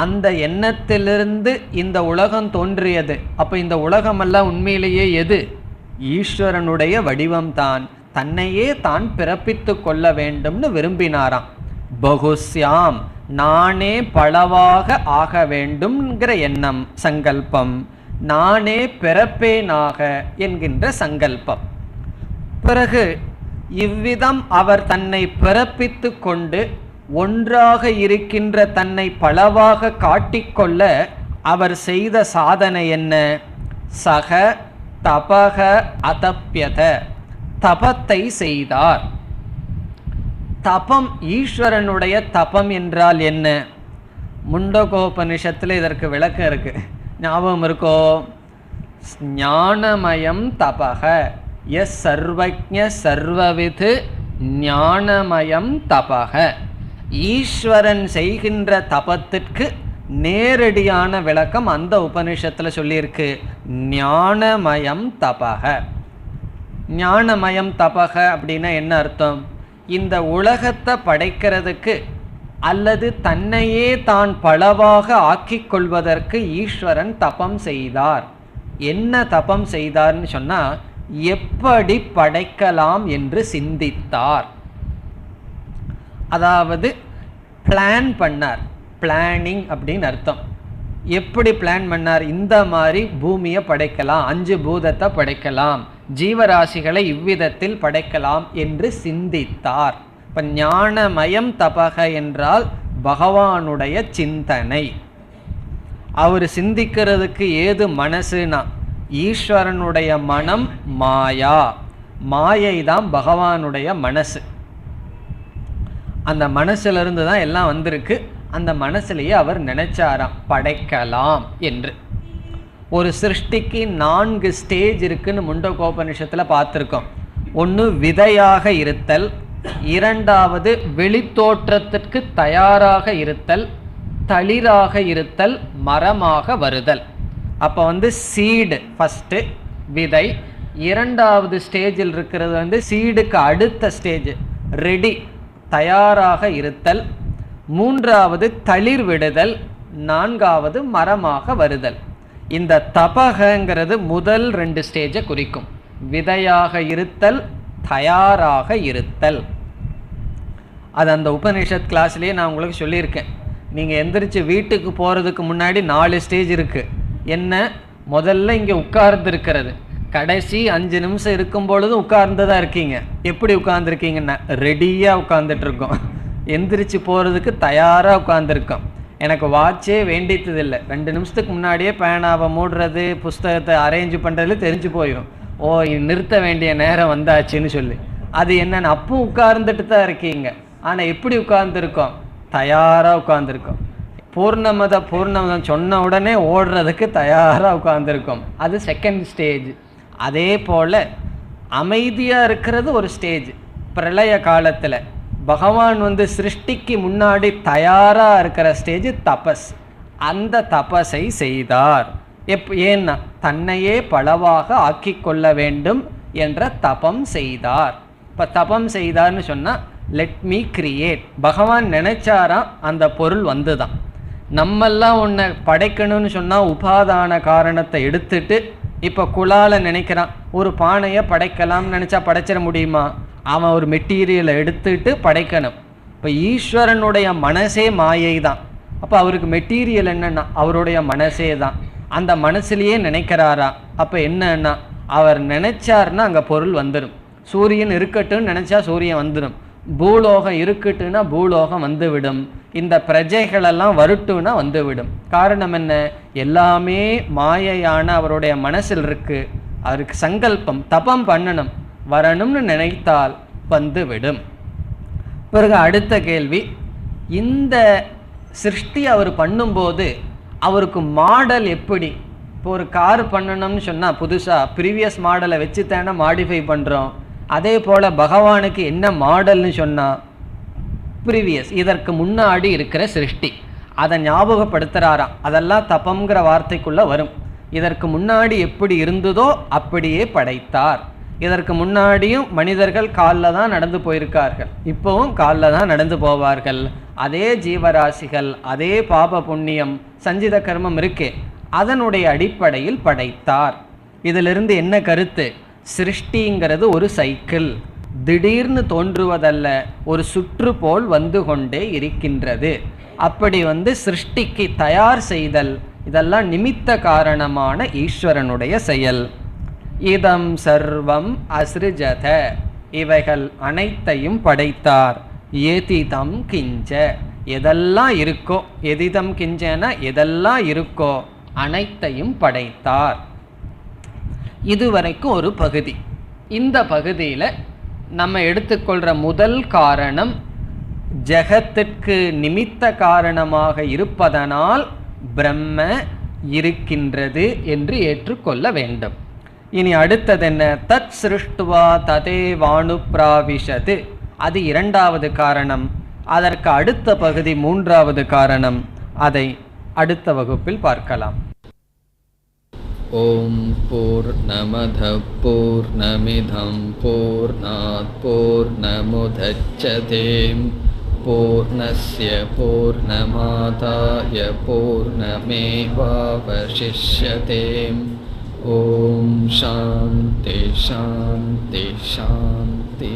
அந்த எண்ணத்திலிருந்து இந்த உலகம் தோன்றியது. அப்ப இந்த உலகமெல்லாம் உண்மையிலேயே எது? ஈஸ்வரனுடைய வடிவம்தான். தன்னையே தான் பிறப்பித்து கொள்ள வேண்டும்னு விரும்பினாராம். பகுஸ்யாம், நானே பலவாக ஆக வேண்டும்ங்கிற எண்ணம், சங்கல்பம். நானே பிறப்பேனாக என்கின்ற சங்கல்பம். பிறகு இவ்விதம் அவர் தன்னை பிறப்பித்து கொண்டு ஒன்றாக இருக்கின்ற தன்னை பலவாக காட்டிக்கொள்ள அவர் செய்த சாதனை என்ன? சக தபக அதப்யத, தபத்தை செய்தார். தபம், ஈஸ்வரனுடைய தபம் என்றால் என்ன? முண்டகோபனிஷத்தில் இதற்கு விளக்கம் இருக்கு, ஞாபகம் இருக்கோ? ஞானமயம் தபக, எஸ் சர்வஜ்ஞ சர்வவிது ஞானமயம் தபக. ஈஸ்வரன் செய்கின்ற தபத்திற்கு நேரடியான விளக்கம் அந்த உபனிஷத்தில் சொல்லியிருக்கு, ஞானமயம் தபக. ஞானமயம் தபக அப்படின்னா என்ன அர்த்தம்? இந்த உலகத்தை படைக்கிறதுக்கு அல்லது தன்னையே தான் பலவாக ஆக்கிக் கொள்வதற்கு ஈஸ்வரன் தபம் செய்தார். என்ன தபம் செய்தார்னு சொன்னா, எப்படி படைக்கலாம் என்று சிந்தித்தார். அதாவது பிளான் பண்ணார். பிளானிங் அப்படின்னு அர்த்தம். எப்படி பிளான் பண்ணார்? இந்த மாதிரி பூமியை படைக்கலாம், 5 பூதத்தை படைக்கலாம், ஜீவராசிகளை இவ்விதத்தில் படைக்கலாம் என்று சிந்தித்தார். இப்போ ஞானமயம் தபக என்றால் பகவானுடைய சிந்தனை. அவர் சிந்திக்கிறதுக்கு ஏது மனசுனா, ஈஸ்வரனுடைய மனம் மாயா, மாயை தான் பகவானுடைய மனசு. அந்த மனசிலிருந்து தான் எல்லாம் வந்திருக்கு. அந்த மனசுலேயே அவர் நினைச்சாராம் படைக்கலாம் என்று. ஒரு சிருஷ்டிக்கு 4 ஸ்டேஜ் இருக்குன்னு முண்டகோபனிஷத்தில் பார்த்துருக்கோம். ஒன்று விதையாக இருத்தல், இரண்டாவது வெளித்தோற்றத்திற்கு தயாராக இருத்தல், தளிராக இருத்தல், மரமாக வருதல். அப்போ சீடு ஃபஸ்ட்டு விதை, இரண்டாவது ஸ்டேஜில் இருக்கிறது சீடுக்கு அடுத்த ஸ்டேஜ் ரெடி, தயாராக இருத்தல், மூன்றாவது தளிர் விடுதல், நான்காவது மரமாக வருதல். இந்த தபகங்கிறது முதல் 2 ஸ்டேஜை குறிக்கும். விதையாக இருத்தல், தயாராக இருத்தல். அது அந்த உபனிஷத் கிளாஸ்லேயே நான் உங்களுக்கு சொல்லியிருக்கேன். நீங்கள் எந்திரிச்சு வீட்டுக்கு போகிறதுக்கு முன்னாடி 4 ஸ்டேஜ் இருக்குது. என்ன? முதல்ல இங்கே உட்கார்ந்து இருக்கிறது, கடைசி 5 நிமிஷம் இருக்கும் பொழுது உட்கார்ந்து தான் இருக்கீங்க. எப்படி உட்கார்ந்துருக்கீங்கன்னா ரெடியாக உட்கார்ந்துட்டு இருக்கோம். எந்திரிச்சு போகிறதுக்கு தயாராக உட்கார்ந்துருக்கோம். எனக்கு வாட்சே வேண்டியதில்லை. 2 நிமிஷத்துக்கு முன்னாடியே பேனாவை மூடுறது, புஸ்தகத்தை அரேஞ்ச் பண்ணுறதுல தெரிஞ்சு போயிடும். ஓ, நிறுத்த வேண்டிய நேரம் வந்தாச்சுன்னு சொல்லி. அது என்னென்னு அப்பவும் உட்கார்ந்துட்டு தான் இருக்கீங்க. ஆனால் எப்படி உட்கார்ந்துருக்கோம்? தயாராக உட்கார்ந்துருக்கோம். பூர்ணமதம் சொன்ன உடனே ஓடுறதுக்கு தயாராக உட்கார்ந்துருக்கோம். அது செகண்ட் ஸ்டேஜ். அதே போல் அமைதியாக இருக்கிறது ஒரு ஸ்டேஜ். பிரளய காலத்தில் பகவான் சிருஷ்டிக்கு முன்னாடி தயாராக இருக்கிற ஸ்டேஜ் தபஸ். அந்த தபஸை செய்தார். ஏன்னா தன்னையே பலவாக ஆக்கி கொள்ள வேண்டும் என்ற தபம் செய்தார். இப்போ தபம் செய்தார்னு சொன்னால் லெட் மீ கிரியேட். பகவான் நினைச்சாராம், அந்த பொருள் வந்துதான். நம்மெல்லாம் ஒன்றை படைக்கணும்னு சொன்னால் உபாதான காரணத்தை எடுத்துட்டு இப்போ குழால நினைக்கிறான், ஒரு பானையை படைக்கலாம்னு நினச்சா படைச்சிட முடியுமா? அவன் ஒரு மெட்டீரியலை எடுத்துட்டு படைக்கணும். இப்போ ஈஸ்வரனுடைய மனசே மாயை தான். அப்போ அவருக்கு மெட்டீரியல் என்னன்னா அவருடைய மனசே தான். அந்த மனசுலேயே நினைக்கிறாரா? அப்போ என்னன்னா அவர் நினைச்சார்னா அங்கே பொருள் வந்துடும். சூரியன் இருக்கட்டும்னு நினச்சா சூரியன் வந்துடும், பூலோகம் இருக்கட்டுன்னா பூலோகம் வந்துவிடும், இந்த பிரஜைகளெல்லாம் வரட்டும்னா வந்துவிடும். காரணம் என்ன? எல்லாமே மாயையான அவருடைய மனசில் இருக்கு. அவருக்கு சங்கல்பம், தபம் பண்ணணும், வரணும்னு நினைத்தால் வந்துவிடும். பிறகு அடுத்த கேள்வி, இந்த சிருஷ்டி அவர் பண்ணும்போது அவருக்கு மாடல் எப்படி? இப்போ ஒரு கார் பண்ணணும்னு சொன்னால் புதுசாக ப்ரீவியஸ் மாடலை வச்சு தானே மாடிஃபை பண்ணுறோம். அதே போல் பகவானுக்கு என்ன மாடல்னு சொன்னால் ப்ரீவியஸ், இதற்கு முன்னாடி இருக்கிற சிருஷ்டி, அதை ஞாபகப்படுத்துகிறாராம். அதெல்லாம் தபம்ங்கிற வார்த்தைக்குள்ளே வரும். இதற்கு முன்னாடி எப்படி இருந்ததோ அப்படியே படைத்தார். இதற்கு முன்னாடியும் மனிதர்கள் காலில் தான் நடந்து போயிருக்கார்கள், இப்போவும் காலில் தான் நடந்து போவார்கள். அதே ஜீவராசிகள், அதே பாப புண்ணியம் சஞ்சித கர்மம் இருக்கே, அதனுடைய அடிப்படையில் படைத்தார். இதிலிருந்து என்ன கருத்து? சிருஷ்டிங்கிறது ஒரு சைக்கிள், திடீர்னு தோன்றுவதல்ல, ஒரு சுற்று போல் வந்து கொண்டே இருக்கின்றது. அப்படி சிருஷ்டிக்கு தயார் செய்தல், இதெல்லாம் நிமித்த காரணமான ஈஸ்வரனுடைய செயல். இதம் சர்வம் அஸ்ருஜத, இவைகள் அனைத்தையும் படைத்தார். எதிதம் கிஞ்ச, எதெல்லாம் இருக்கோ, எதிதம் கிஞ்சன எதெல்லாம் இருக்கோ அனைத்தையும் படைத்தார். இதுவரைக்கும் ஒரு பகுதி. இந்த பகுதியில் நம்ம எடுத்துக்கொள்கிற முதல் காரணம் ஜெகத்திற்கு நிமித்த காரணமாக இருப்பதனால் பிரம்ம இருக்கின்றது என்று ஏற்றுக்கொள்ள வேண்டும். இனி அடுத்தது என்ன? தத் சிருஷ்டுவா ததே வாணு பிராவிஷது, அது இரண்டாவது காரணம். அதற்கு அடுத்த பகுதி மூன்றாவது காரணம். அதை அடுத்த வகுப்பில் பார்க்கலாம். ஓம் பூர்ணமத பூர்ணமிதம் பூர்ணாத் பூர்ணமுதச்யதே பூர்ணஸ்ய பூர்ணமாதாய பூர்ணமேவாவசிஷ்யதே. ஓம் சாந்தி சாந்தி சாந்தி.